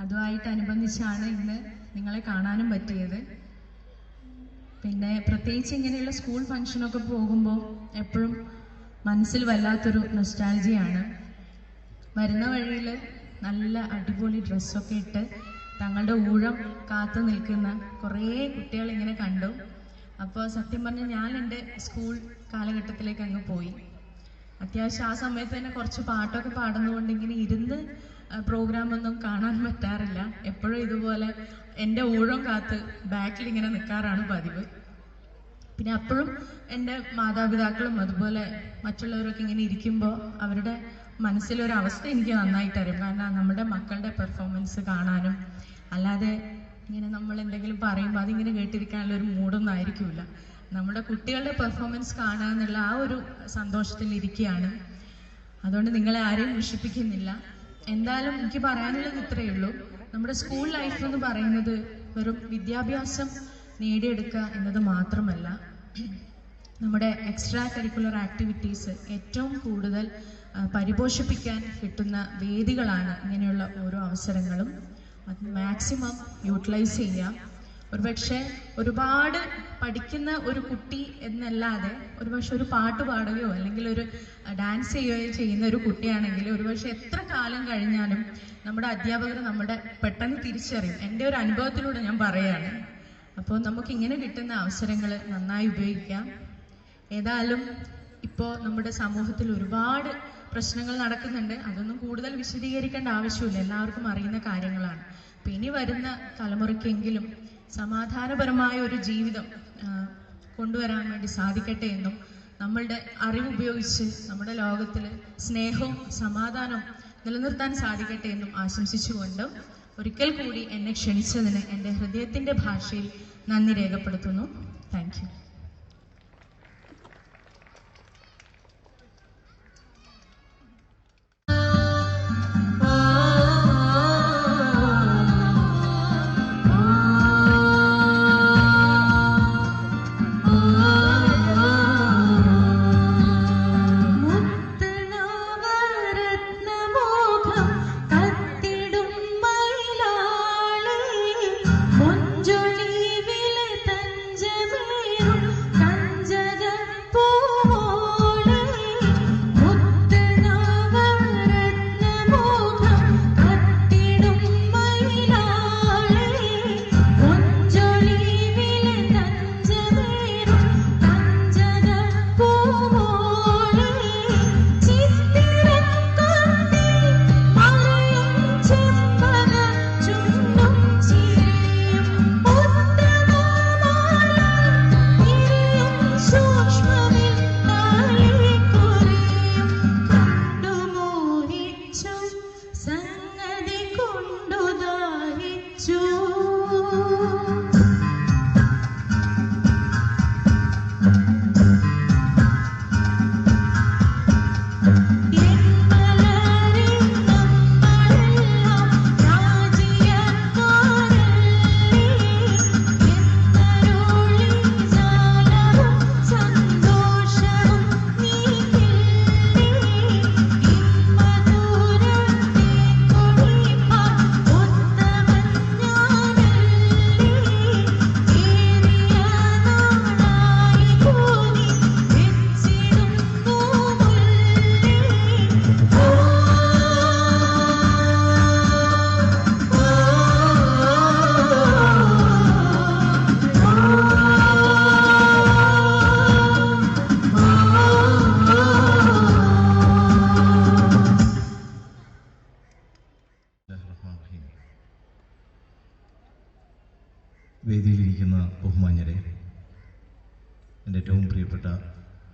അതുമായിട്ടനുബന്ധിച്ചാണ് ഇന്ന് നിങ്ങളെ കാണാനും പറ്റിയത്. പിന്നെ പ്രത്യേകിച്ച് ഇങ്ങനെയുള്ള സ്കൂൾ ഫംഗ്ഷനൊക്കെ പോകുമ്പോൾ എപ്പോഴും മനസ്സിൽ വല്ലാത്തൊരു നൊസ്റ്റാൾജിയാണ്. വരുന്ന വഴിയിൽ നല്ല അടിപൊളി ഡ്രസ്സൊക്കെ ഇട്ട് തങ്ങളുടെ ഊഴം കാത്തു നിൽക്കുന്ന കുറേ കുട്ടികൾ ഇങ്ങനെ കണ്ടു. അപ്പോൾ സത്യം പറഞ്ഞാൽ ഞാൻ എൻ്റെ സ്കൂൾ കാലഘട്ടത്തിലേക്ക് അങ്ങ് പോയി. അത്യാവശ്യം ആ സമയത്ത് തന്നെ കുറച്ച് പാട്ടൊക്കെ പാടുന്നതുകൊണ്ട് ഇങ്ങനെ ഇരുന്ന് പ്രോഗ്രാമൊന്നും കാണാൻ പറ്റാറില്ല. എപ്പോഴും ഇതുപോലെ എൻ്റെ ഊഴം കാത്ത് ബാക്കിൽ ഇങ്ങനെ നിൽക്കാറാണ് പതിവ്. പിന്നെ അപ്പോഴും എൻ്റെ മാതാപിതാക്കളും അതുപോലെ മറ്റുള്ളവരൊക്കെ ഇങ്ങനെ ഇരിക്കുമ്പോൾ അവരുടെ മനസ്സിലൊരവസ്ഥ എനിക്ക് നന്നായിട്ട് അറിയും. കാരണം നമ്മുടെ മക്കളുടെ പെർഫോമൻസ് കാണാനും അല്ലാതെ ഇങ്ങനെ നമ്മൾ എന്തെങ്കിലും പറയുമ്പോൾ അതിങ്ങനെ കേട്ടിരിക്കാനുള്ള ഒരു മൂഡൊന്നും ആയിരിക്കില്ല. നമ്മുടെ കുട്ടികളുടെ പെർഫോമൻസ് കാണുക എന്നുള്ള ആ ഒരു സന്തോഷത്തിലിരിക്കുകയാണ്. അതുകൊണ്ട് നിങ്ങളെ ആരെയും വിഷിപ്പിക്കുന്നില്ല. എന്തായാലും എനിക്ക് പറയാനുള്ളത് ഇത്രയേ ഉള്ളൂ. നമ്മുടെ സ്കൂൾ ലൈഫ് എന്ന് പറയുന്നത് വെറും വിദ്യാഭ്യാസം നേടിയെടുക്കുക എന്നത് മാത്രമല്ല, നമ്മുടെ എക്സ്ട്രാ കരിക്കുലർ ആക്ടിവിറ്റീസ് ഏറ്റവും കൂടുതൽ പരിപോഷിപ്പിക്കാൻ കിട്ടുന്ന വേദികളാണ് ഇങ്ങനെയുള്ള ഓരോ അവസരങ്ങളും. അത് മാക്സിമം യൂട്ടിലൈസ് ചെയ്യാം. ഒരുപക്ഷെ ഒരുപാട് പഠിക്കുന്ന ഒരു കുട്ടി എന്നല്ലാതെ ഒരുപക്ഷെ ഒരു പാട്ട് പാടുകയോ അല്ലെങ്കിൽ ഒരു ഡാൻസ് ചെയ്യുകയോ ചെയ്യുന്ന ഒരു കുട്ടിയാണെങ്കിൽ ഒരുപക്ഷെ എത്ര കാലം കഴിഞ്ഞാലും നമ്മുടെ അധ്യാപകർ നമ്മുടെ പെട്ടെന്ന് തിരിച്ചറിയും. എൻ്റെ ഒരു അനുഭവത്തിലൂടെ ഞാൻ പറയുകയാണ്. അപ്പോൾ നമുക്ക് ഇങ്ങനെ കിട്ടുന്ന അവസരങ്ങൾ നന്നായി ഉപയോഗിക്കാം. ഏതായാലും ഇപ്പോൾ നമ്മുടെ സമൂഹത്തിൽ ഒരുപാട് പ്രശ്നങ്ങൾ നടക്കുന്നുണ്ട്. അതൊന്നും കൂടുതൽ വിശദീകരിക്കേണ്ട ആവശ്യമില്ല, എല്ലാവർക്കും അറിയുന്ന കാര്യങ്ങളാണ്. അപ്പം ഇനി വരുന്ന തലമുറയ്ക്കെങ്കിലും സമാധാനപരമായ ഒരു ജീവിതം കൊണ്ടുവരാൻ വേണ്ടി സാധിക്കട്ടെ എന്നും നമ്മളുടെ അറിവ് ഉപയോഗിച്ച് നമ്മുടെ ലോകത്തിൽ സ്നേഹവും സമാധാനവും നിലനിർത്താൻ സാധിക്കട്ടെ എന്നും ആശംസിച്ചുകൊണ്ട് ഒരിക്കൽ കൂടി എന്നെ ക്ഷണിച്ചതിന് എൻ്റെ ഹൃദയത്തിൻ്റെ ഭാഷയിൽ നന്ദി രേഖപ്പെടുത്തുന്നു. Thank you. മൊഞ്ചൊളിവിലെ തഞ്ചമേറും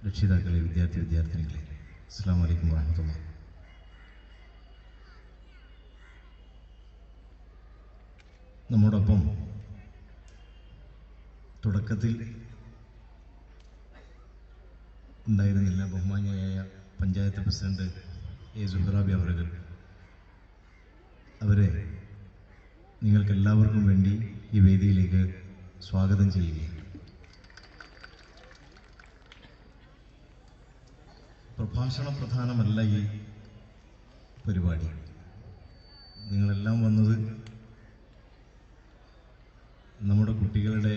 രക്ഷിതാക്കളെ, വിദ്യാർത്ഥിനികളെ, അസ്സലാമു അലൈക്കും വറഹ്മത്തുള്ളാഹി. നമ്മോടൊപ്പം തുടക്കത്തിൽ ഉണ്ടായിരുന്നില്ല ബഹുമാന്യയായ പഞ്ചായത്ത് പ്രസിഡന്റ് എ സുഹറാബി അവറുകൾ. അവരെ നിങ്ങൾക്കെല്ലാവർക്കും വേണ്ടി ഈ വേദിയിലേക്ക് സ്വാഗതം ചെയ്യുകയാണ്. പ്രഭാഷണ പ്രധാനമല്ല ഈ പരിപാടി. നിങ്ങളെല്ലാം വന്നത് നമ്മുടെ കുട്ടികളുടെ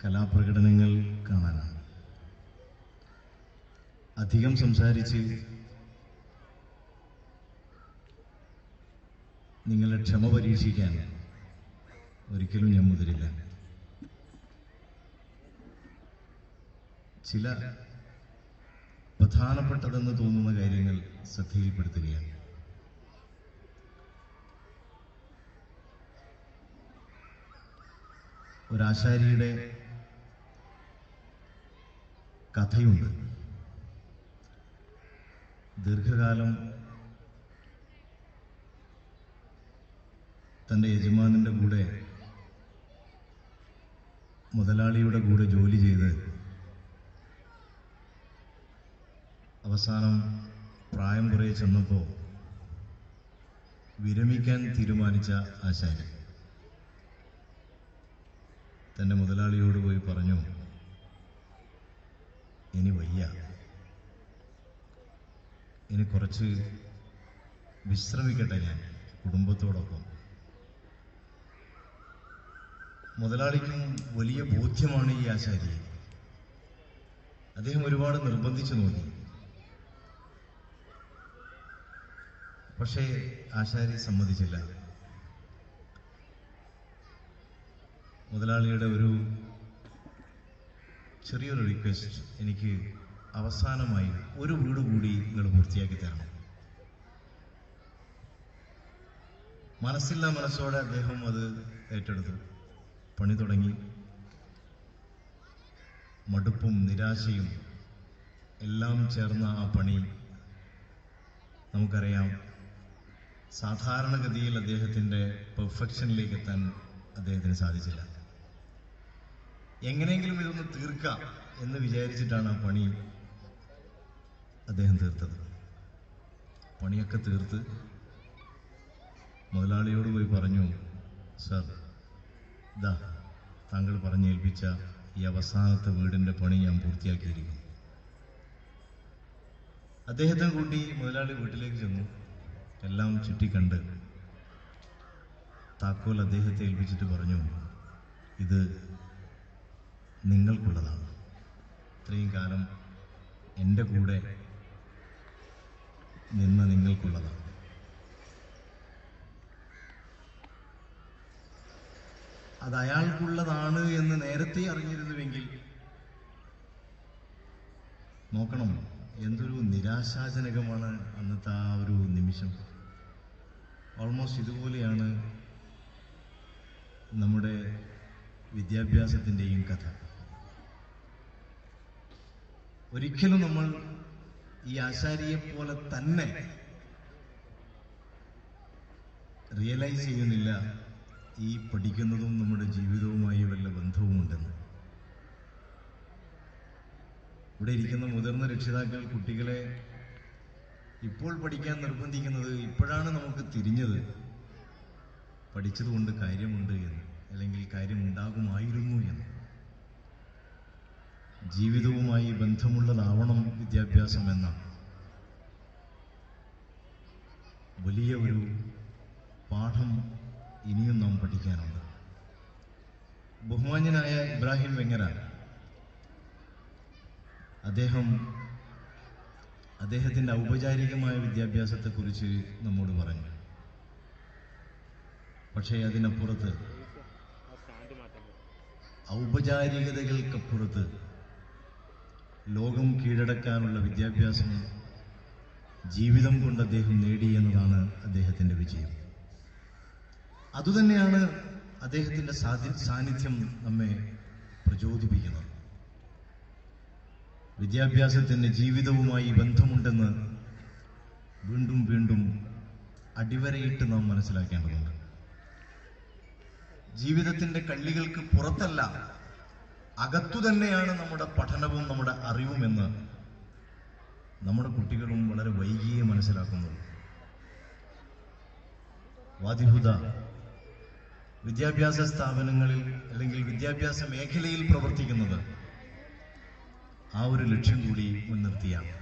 കലാപ്രകടനങ്ങൾ കാണാനാണ്. അധികം സംസാരിച്ച് നിങ്ങളുടെ ക്ഷമ പരീക്ഷിക്കാൻ ഒരിക്കലും ഞാൻ മുതിരില്ല. ചില പ്രധാനപ്പെട്ടതെന്ന് തോന്നുന്ന കാര്യങ്ങൾ ശ്രദ്ധയിൽപ്പെടുത്തുകയാണ്. ഒരാശാരിയുടെ കഥയുണ്ട്. ദീർഘകാലം തൻ്റെ യജമാനൻ്റെ കൂടെ, മുതലാളിയുടെ കൂടെ ജോലി ചെയ്ത് അവസാനം പ്രായം കുറേ ചെന്നപ്പോൾ വിരമിക്കാൻ തീരുമാനിച്ച ആശാരി തൻ്റെ മുതലാളിയോട് പോയി പറഞ്ഞു, ഇനി വയ്യ, ഇനി കുറച്ച് വിശ്രമിക്കട്ടെ ഞാൻ കുടുംബത്തോടൊപ്പം. മുതലാളിക്കും വലിയ ബോധ്യമാണ് ഈ ആശാരിയെ. അദ്ദേഹം ഒരുപാട് നിർബന്ധിച്ചു നോക്കി. പക്ഷേ ആശാരി സമ്മതിച്ചില്ല. മുതലാളിയുടെ ഒരു ചെറിയൊരു റിക്വസ്റ്റ്, എനിക്ക് അവസാനമായി ഒരു വീട് കൂടി നിങ്ങൾ പൂർത്തിയാക്കി തരണം. മനസ്സില്ലാ മനസ്സോടെ അദ്ദേഹം അത് ഏറ്റെടുത്തു. പണി തുടങ്ങി. മടുപ്പും നിരാശയും എല്ലാം ചേർന്ന ആ പണി നമുക്കറിയാം. സാധാരണഗതിയിൽ അദ്ദേഹത്തിൻ്റെ പെർഫെക്ഷനിലേക്ക് എത്താൻ അദ്ദേഹത്തിന് സാധിച്ചില്ല. എങ്ങനെയെങ്കിലും ഇതൊന്ന് തീർക്കാം എന്ന് വിചാരിച്ചിട്ടാണ് ആ പണി അദ്ദേഹം തീർത്തത്. പണിയൊക്കെ തീർത്ത് മുതലാളിയോട് പോയി പറഞ്ഞു, സർ, ഇതാ താങ്കൾ പറഞ്ഞേൽപ്പിച്ച ഈ അവസാനത്തെ വീടിൻ്റെ പണി ഞാൻ പൂർത്തിയാക്കിയിരിക്കുന്നു. അദ്ദേഹത്തെ കൂട്ടി മുതലാളി വീട്ടിലേക്ക് ചെന്നു. എല്ലാം ചുറ്റിക്കണ്ട് താക്കോൽ അദ്ദേഹത്തെ ഏൽപ്പിച്ചിട്ട് പറഞ്ഞു, ഇത് നിങ്ങൾക്കുള്ളതാണ്. ഇത്രയും കാലം എൻ്റെ കൂടെ നിന്ന നിങ്ങൾക്കുള്ളതാണ്. അത് അയാൾക്കുള്ളതാണ് എന്ന് നേരത്തെ അറിഞ്ഞിരുന്നുവെങ്കിൽ നോക്കണം, എന്തൊരു നിരാശാജനകമാണ് അന്നത്തെ ആ ഒരു നിമിഷം. ഓൾമോസ്റ്റ് ഇതുപോലെയാണ് നമ്മുടെ വിദ്യാഭ്യാസത്തിൻ്റെയും കഥ. ഒരിക്കലും നമ്മൾ ഈ ആശാരിയെ പോലെ തന്നെ റിയലൈസ് ചെയ്യുന്നില്ല ഈ പഠിക്കുന്നതും നമ്മുടെ ജീവിതവുമായി വല്ല ബന്ധവുമുണ്ടെന്ന്. ഇവിടെ ഇരിക്കുന്ന മുതിർന്ന രക്ഷിതാക്കൾ കുട്ടികളെ ഇപ്പോൾ പഠിക്കാൻ നിർബന്ധിക്കുന്നത് ഇപ്പോഴാണ് നമുക്ക് തിരിഞ്ഞത് പഠിച്ചതുകൊണ്ട് കാര്യമുണ്ട് എന്ന്, അല്ലെങ്കിൽ കാര്യമുണ്ടാകുമായിരുന്നു എന്ന്. ജീവിതവുമായി ബന്ധമുള്ളതാവണം വിദ്യാഭ്യാസം എന്ന വലിയ ഒരു പാഠം ഇനിയും നാം പഠിക്കാനുണ്ട്. ബഹുമാന്യനായ ഇബ്രാഹിം വെങ്ങര അദ്ദേഹത്തിൻ്റെ ഔപചാരികമായ വിദ്യാഭ്യാസത്തെക്കുറിച്ച് നമ്മോട് പറഞ്ഞു. പക്ഷേ അതിനപ്പുറത്ത്, ഔപചാരികതകൾക്കപ്പുറത്ത് ലോകം കീഴടക്കാനുള്ള വിദ്യാഭ്യാസം ജീവിതം കൊണ്ട് അദ്ദേഹം നേടി എന്നതാണ് അദ്ദേഹത്തിൻ്റെ വിജയം. അതുതന്നെയാണ് അദ്ദേഹത്തിൻ്റെ സാന്നിധ്യം നമ്മെ പ്രചോദിപ്പിക്കുന്നത്. വിദ്യാഭ്യാസത്തിന് ജീവിതവുമായി ബന്ധമുണ്ടെന്ന് വീണ്ടും വീണ്ടും അടിവരയിട്ട് നാം മനസ്സിലാക്കേണ്ടതുണ്ട്. ജീവിതത്തിൻ്റെ കള്ളികൾക്ക് പുറത്തല്ല, അകത്തു തന്നെയാണ് നമ്മുടെ പഠനവും നമ്മുടെ അറിവുമെന്ന് നമ്മുടെ കുട്ടികളും വളരെ വൈകിയേ മനസ്സിലാക്കുന്നുള്ളൂ. വാദിഹുദ വിദ്യാഭ്യാസ സ്ഥാപനങ്ങളിൽ അല്ലെങ്കിൽ വിദ്യാഭ്യാസ മേഖലയിൽ പ്രവർത്തിക്കുന്നത് ആ ഒരു ലക്ഷ്യം കൂടി മുൻനിർത്തിയാണ്.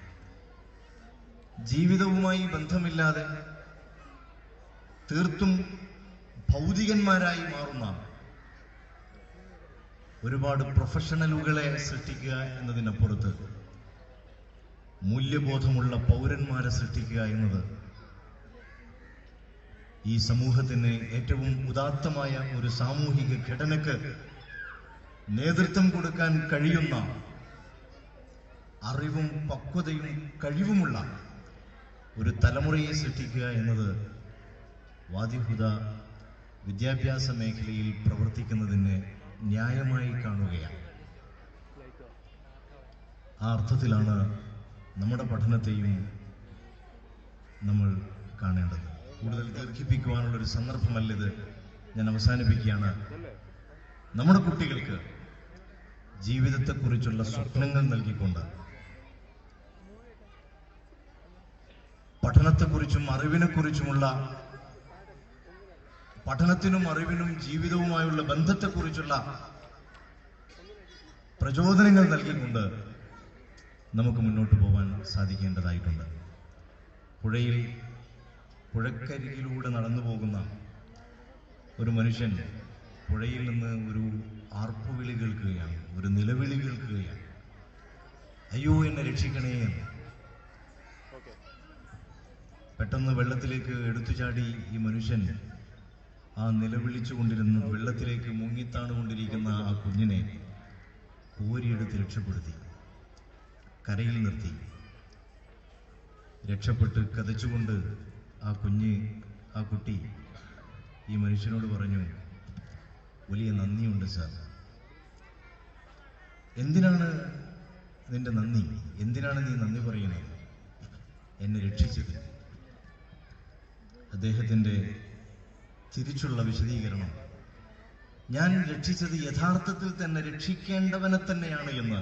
ജീവിതവുമായി ബന്ധമില്ലാതെ തീർത്തും ഭൗതികന്മാരായി മാറുന്ന ഒരുപാട് പ്രൊഫഷണലുകളെ സൃഷ്ടിക്കുക എന്നതിനപ്പുറത്ത് മൂല്യബോധമുള്ള പൗരന്മാരെ സൃഷ്ടിക്കുക എന്നത് ഈ സമൂഹത്തിന് ഏറ്റവും ഉദാത്തമായ ഒരു സാമൂഹിക ഘടനയ്ക്ക് നേതൃത്വം കൊടുക്കാൻ കഴിയുന്ന അറിവും പക്വതയും കഴിവുമുള്ള ഒരു തലമുറയെ സൃഷ്ടിക്കുക എന്നത് വാദിഹുദ വിദ്യാഭ്യാസ മേഖലയിൽ പ്രവർത്തിക്കുന്നതിന് ന്യായമായി കാണുകയാണ്. ആ അർത്ഥത്തിലാണ് നമ്മുടെ പഠനത്തെയും നമ്മൾ കാണേണ്ടത്. കൂടുതൽ ദീർഘിപ്പിക്കുവാനുള്ളൊരു സന്ദർഭമല്ലിത്. ഞാൻ അവസാനിപ്പിക്കുകയാണ്. നമ്മുടെ കുട്ടികൾക്ക് ജീവിതത്തെക്കുറിച്ചുള്ള സ്വപ്നങ്ങൾ നൽകിക്കൊണ്ട് പഠനത്തെക്കുറിച്ചും അറിവിനെക്കുറിച്ചുമുള്ള പഠനത്തിനും അറിവിനും ജീവിതവുമായുള്ള ബന്ധത്തെക്കുറിച്ചുള്ള പ്രചോദനങ്ങൾ നൽകിക്കൊണ്ട് നമുക്ക് മുന്നോട്ട് പോകാൻ സാധിക്കേണ്ടതായിട്ടുണ്ട്. പുഴക്കരികിലൂടെ നടന്നു പോകുന്ന ഒരു മനുഷ്യൻ പുഴയിൽ നിന്ന് ഒരു ആർപ്പുവിളി കേൾക്കുകയാണ്, ഒരു നിലവിളി കേൾക്കുകയാണ്. അയ്യോ, എന്നെ രക്ഷിക്കണേ എന്ന്. പെട്ടെന്ന് വെള്ളത്തിലേക്ക് എടുത്തുചാടി ഈ മനുഷ്യൻ ആ നിലവിളിച്ചുകൊണ്ടിരുന്ന വെള്ളത്തിലേക്ക് മുങ്ങിത്താണുകൊണ്ടിരിക്കുന്ന ആ കുഞ്ഞിനെ കോരിയെടുത്ത് രക്ഷപ്പെടുത്തി, കരയിൽ നിർത്തി. രക്ഷപ്പെട്ട് കതച്ചുകൊണ്ട് ആ കുട്ടി ഈ മനുഷ്യനോട് പറഞ്ഞു, വലിയ നന്ദിയുണ്ട് സാർ. എന്തിനാണ് നിന്റെ നന്ദി? എന്തിനാണ് നീ നന്ദി പറയുന്നത്? എന്നെ രക്ഷിച്ചത്. അദ്ദേഹത്തിൻ്റെ തിരിച്ചുള്ള വിശദീകരണം, ഞാൻ രക്ഷിച്ചത് യഥാർത്ഥത്തിൽ തന്നെ രക്ഷിക്കേണ്ടവനെ തന്നെയാണ് എന്ന്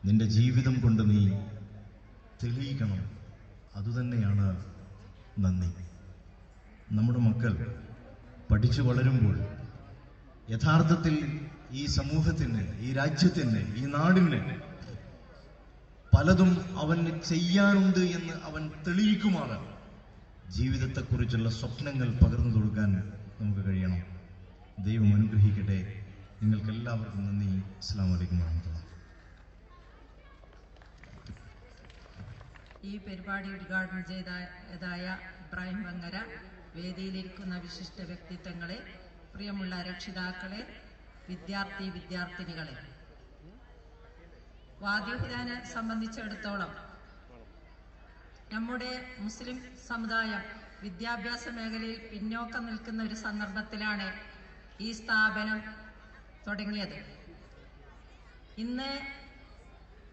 നിന്റെ ജീവിതം കൊണ്ട് നീ തെളിയിക്കണം. അതുതന്നെയാണ് നന്ദി. നമ്മുടെ മക്കൾ പഠിച്ചു വളരുമ്പോൾ യഥാർത്ഥത്തിൽ ഈ സമൂഹത്തിന്, ഈ രാജ്യത്തിന്, ഈ നാടിന് പലതും അവന് ചെയ്യാനുണ്ട് എന്ന് അവൻ തെളിയിക്കുമാറ് ജീവിതത്തെക്കുറിച്ചുള്ള സ്വപ്നങ്ങൾ പകർന്നു കൊടുക്കാൻ നമുക്ക് കഴിയണം. ദൈവം അനുഗ്രഹിക്കട്ടെ. നിങ്ങൾക്കെല്ലാവർക്കും നന്ദി. അസ്സലാമു അലൈക്കും വറഹ്മത്തുള്ളാഹി. ഈ പരിപാടി ഉദ്ഘാടനം ചെയ്തതായ ഇബ്രാഹിം വങ്ങര, വേദിയിലിരിക്കുന്ന വിശിഷ്ട വ്യക്തിത്വങ്ങളെ, പ്രിയമുള്ള രക്ഷിതാക്കളെ, വിദ്യാർത്ഥിനികളെ, വാദിഹുദാനെ സംബന്ധിച്ചിടത്തോളം നമ്മുടെ മുസ്ലിം സമുദായം വിദ്യാഭ്യാസ മേഖലയിൽ പിന്നോക്കം നിൽക്കുന്ന ഒരു സന്ദർഭത്തിലാണ് ഈ സ്ഥാപനം തുടങ്ങിയത്. ഇന്ന്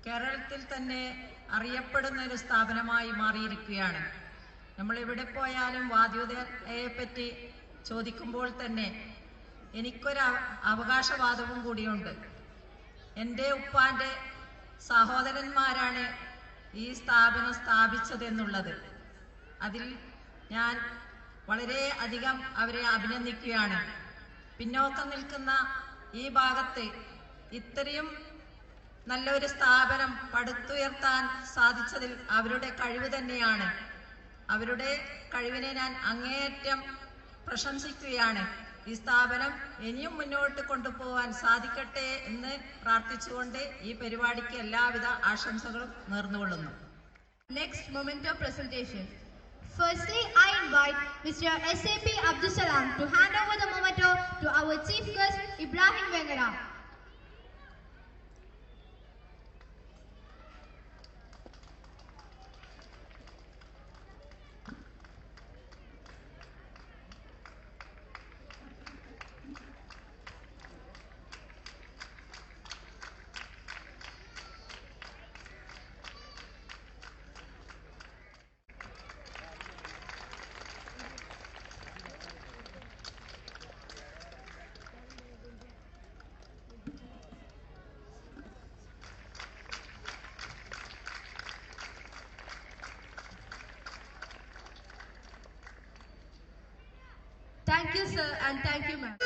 കേരളത്തിൽ തന്നെ അറിയപ്പെടുന്ന ഒരു സ്ഥാപനമായി മാറിയിരിക്കുകയാണ്. നമ്മൾ എവിടെ പോയാലും വാദിഹുദയെ പറ്റി ചോദിക്കുമ്പോൾ തന്നെ എനിക്കൊരു അവകാശവാദവും കൂടിയുണ്ട്. എൻ്റെ ഉപ്പാൻ്റെ സഹോദരന്മാരാണ് ഈ സ്ഥാപനം സ്ഥാപിച്ചതെന്നുള്ളത്. അതിൽ ഞാൻ വളരെ അധികം അവരെ അഭിനന്ദിക്കുകയാണ്. പിന്നോക്കം നിൽക്കുന്ന ഈ ഭാഗത്ത് ഇത്രയും നല്ലൊരു സ്ഥാപനം പടുത്തുയർത്താൻ സാധിച്ചതിൽ അവരുടെ കഴിവ് തന്നെയാണ്. അവരുടെ കഴിവിനെ ഞാൻ അങ്ങേയറ്റം പ്രശംസിക്കുകയാണ്. ഈ സ്ഥാപനം ഇനിയും മുന്നോട്ട് കൊണ്ടുപോകാൻ സാധിക്കട്ടെ എന്ന് പ്രാർത്ഥിച്ചുകൊണ്ട് ഈ പരിപാടിക്ക് എല്ലാവിധ ആശംസകളും നേർന്നുകൊള്ളുന്നു. Next memento presentation. Firstly, I invite Mr. SAP Abdul Salam to hand over the memento to our chief guest Ibrahim Vengara. Thank you, sir, and thank you, ma'am.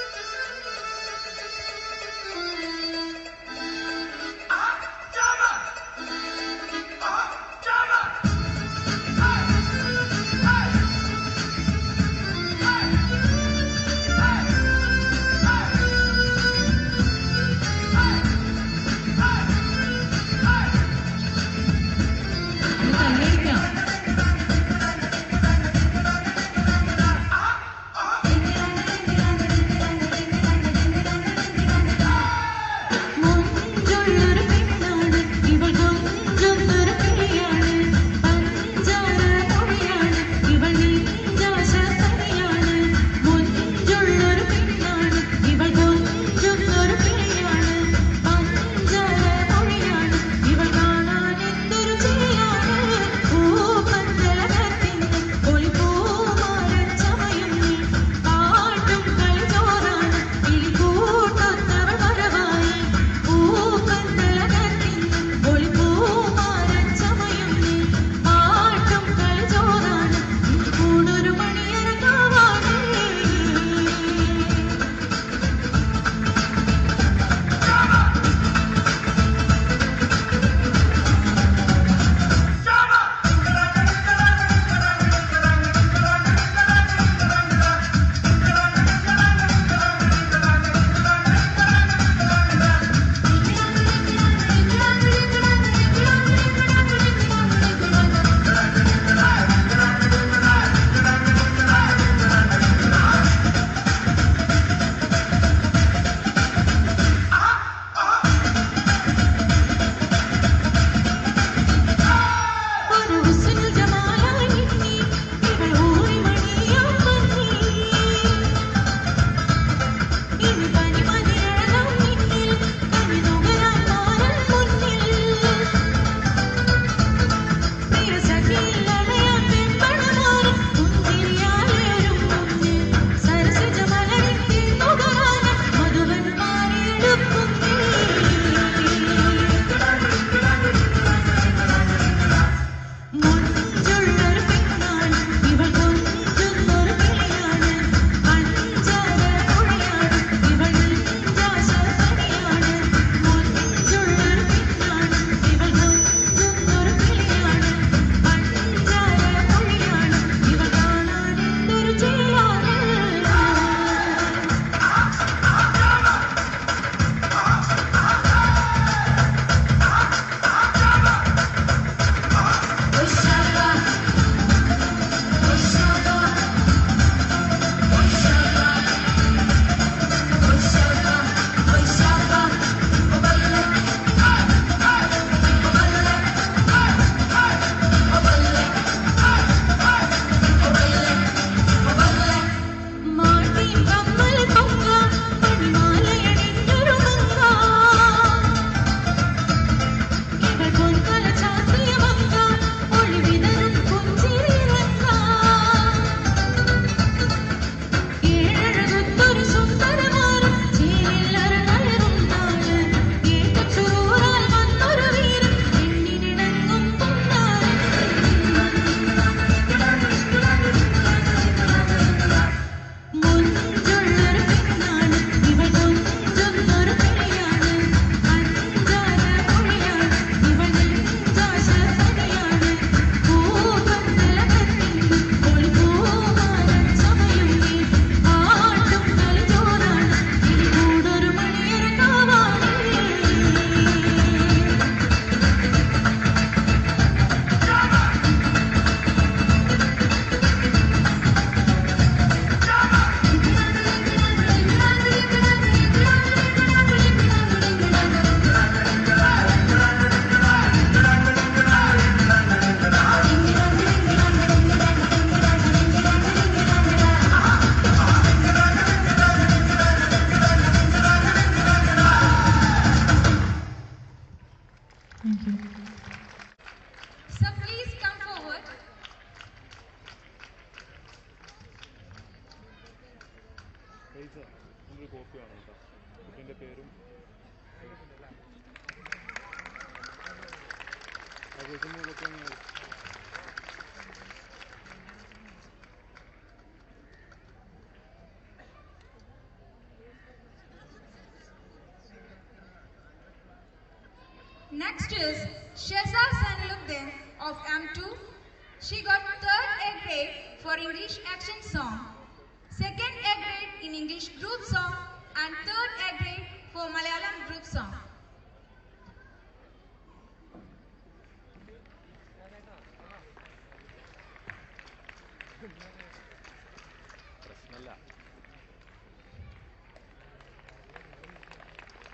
Next is Sheza Sanlubdin of M2. She got 3rd A grade for English action song, 2nd A grade in English group song and 3rd A grade for Malayalam group song.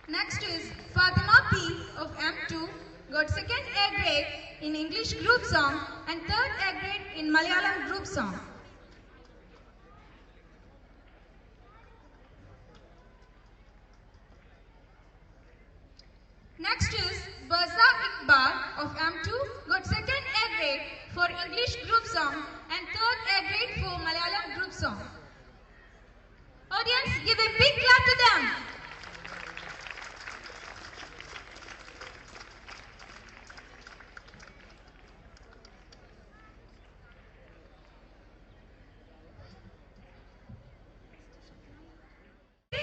Next is Fatima P of M2, got 2nd A grade in English group song and 3rd A grade in Malayalam group song. Next is Barza Iqbal of M2, got 2nd A grade for English group song and 3rd A grade for Malayalam group song. Audience, give a big clap to them.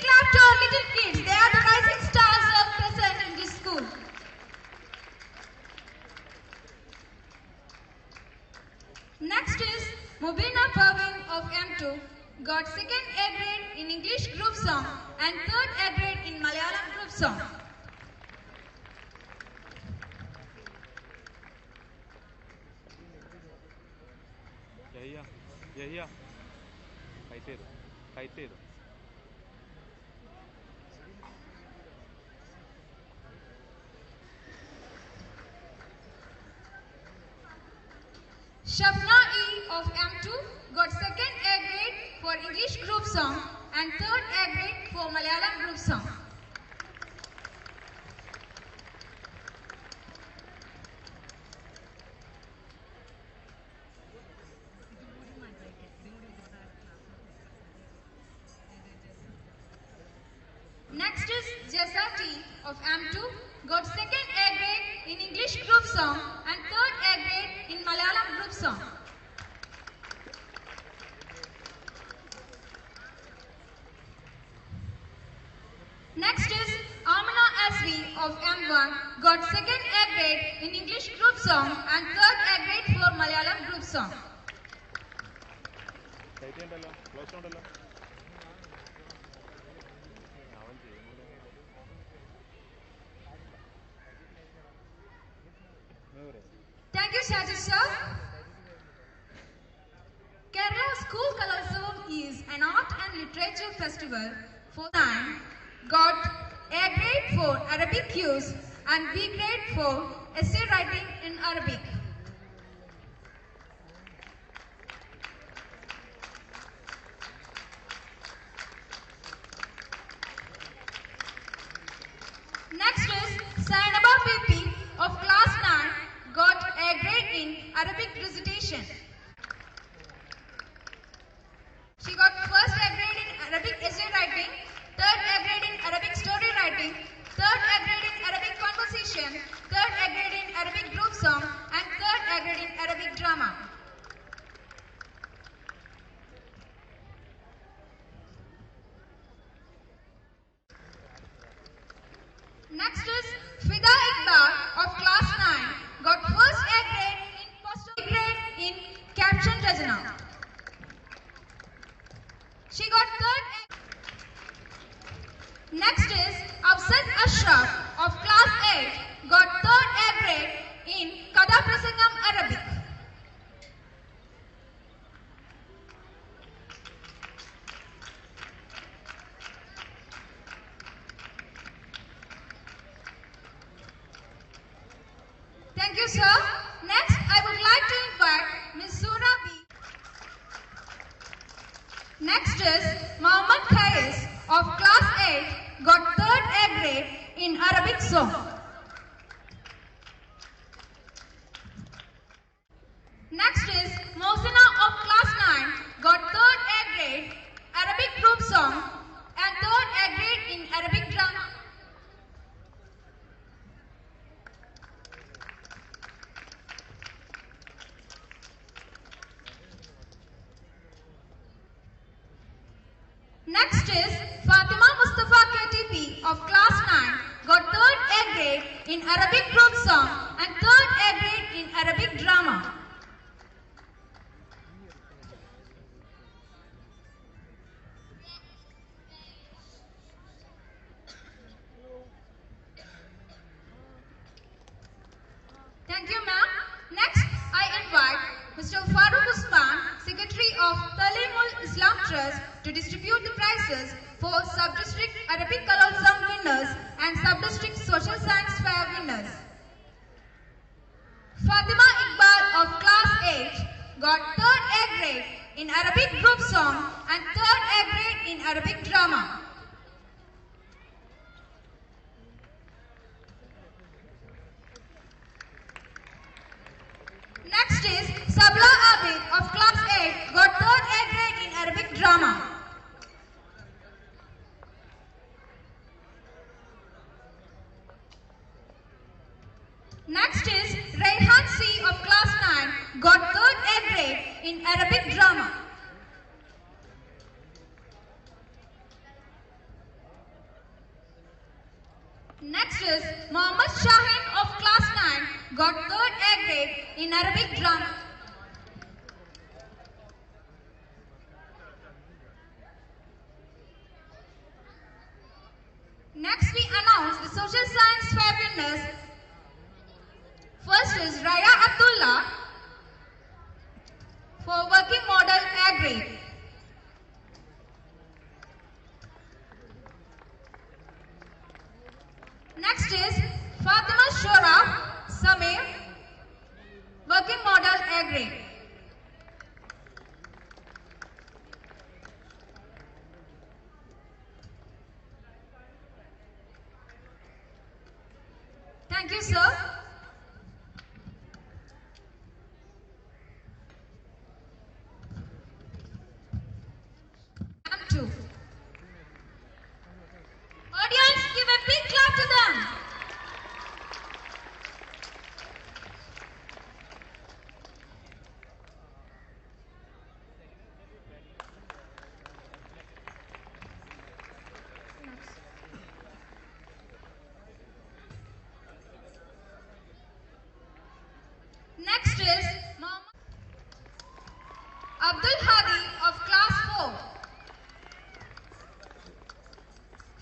Clap to our little kids. They are the rising stars of present in this school. Next is Mubina Parveen of M2, got 2nd A grade in English group song and 3rd A grade in Malayalam group song. Shabna E of M2 got 2nd A grade for English group song and 3rd A grade for Malayalam group song. Next is Jessa T of M2, got 2nd A grade in English group song and 3rd A grade in Malayalam group song. Next is Amina SV of M1, got 2nd A grade in English group song and 3rd A grade for Malayalam group song. Thank you, Shajit sir. Kerala School Kalotsavam is an art and literature festival for 9, got A grade for Arabic use and B grade for essay writing in Arabic. Next is Sainaba BP of class 9, got A grade in Arabic recitation. She got 1st A grade in Arabic essay writing, 3rd A grade in Arabic story writing, 3rd A grade in Arabic conversation, 3rd A grade in Arabic group song and 3rd A grade in Arabic drama. Next is Fida Iqbal of class 9, got 1st A grade in post grade in caption Rajana. She got 3rd A. Next is Afzal Ashraf of class 8, got 3rd A grade in Kada Prasangam Arabic. Thank you, sir. Next, I would like to invite Ms. Sura B. Next is Mohammad Khais of class 8, got 3rd A grade in Arabic song. Next is Mohsina of class 9, got 3rd A grade Arabic group song and 3rd A grade in Arabic drama. Next is Fatima Mustafa KTP of class 9, got 3rd A grade in Arabic group song and 3rd A grade in Arabic drama. Thank you, ma'am. Next, I invite Mr. Farooq Usman, Secretary of Talimul Islam Trust, to distribute the prizes for Sub-District Arabic Kalotsam winners and Sub-District Social Science Fair winners. Fatima Iqbal of Class 8 got 3rd A grade in Arabic group song and 3rd A grade in Arabic drama. Next is Sabla Abid of Class 8 got 3rd A grade in Arabic drama. Next is Rayhan C of Class 9 got 3rd A grade in Arabic drama. Next is Mohammad Shahin of Class 9 got 3rd A grade in Arabic drama. Next we announce the Social Science Fair winners. First is Raya Abdullah for Working Model A grade. Next is Fatima Shora Samir, Working Model A grade. Thank you, sir. M2. Audience, give a big clap to them. Next is Abdul Hadi of Class 4.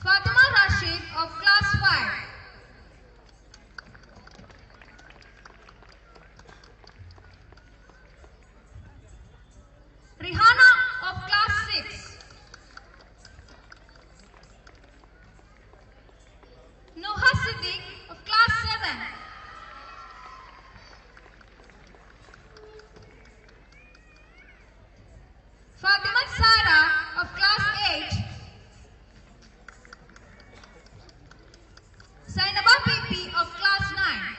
Fatima Rashid of Class 5. Rihana of Class 6. Noha Siddiq of Class 7. Fatima Sara of Class 8. Sainaba Bibi of Class 9.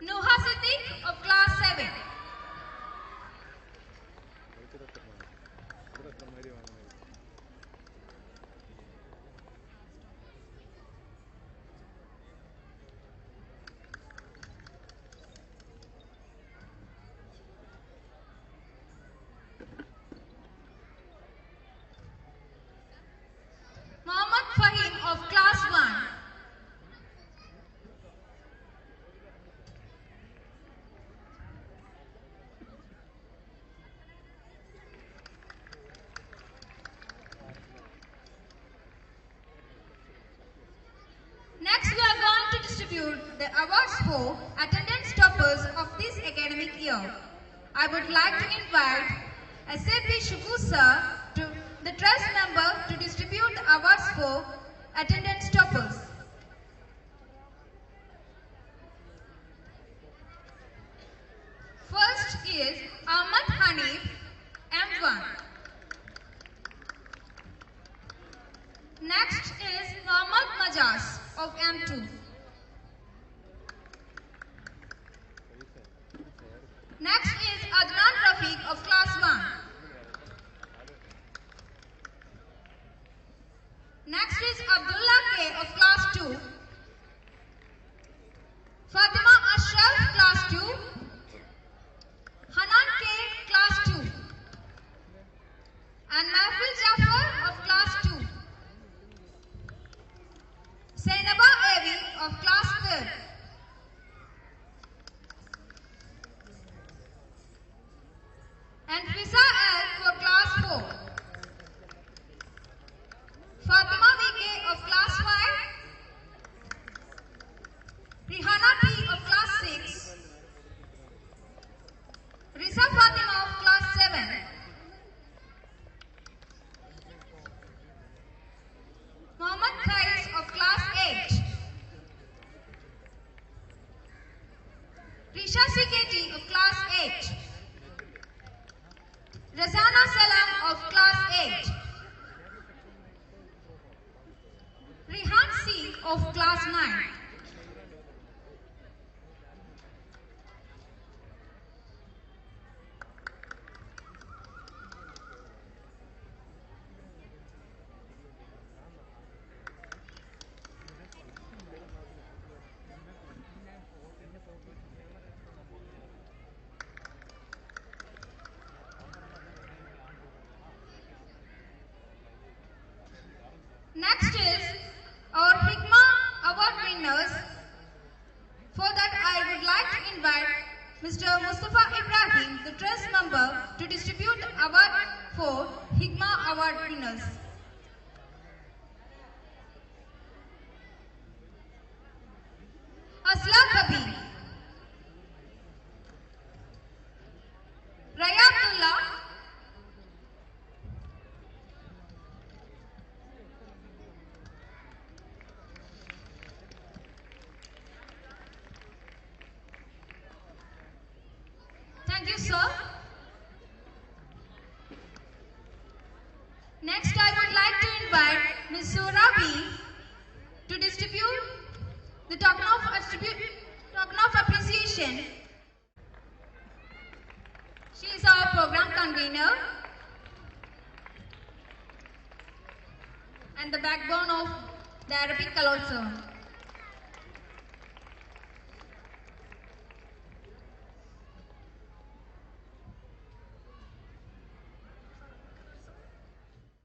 Nuha Siddiq of Class 7. Mohammad Fahim of Class 1. Next, we are going to distribute the awards for attendance toppers of this academic year. I would like to invite SAP Shuku sir, the trust member, to distribute the awards for attendance toppers. First is Ahmad Hanif, M1. Next is Muhammad Majas of M2. Next is Adnan Rafiq of Class 1. Next is Abdullah K of Class 2. Fatima Ashraf, Class 2. Hanan K, Class 2. Risha Siketi of class 8. Razana Salam of class 8. Rihan C of class 9. Next is our Hikma Award winners. For that, I would like to invite Mr. Mustafa Ibrahim, the trust member, to distribute the award for Hikma Award winners. Asla Kabi, Raya Abdullah, thank you, sir. Next, I would like to invite Ms. Sorabi to distribute the token of appreciation. She is our program convener and the backbone of the Arabic Colossal.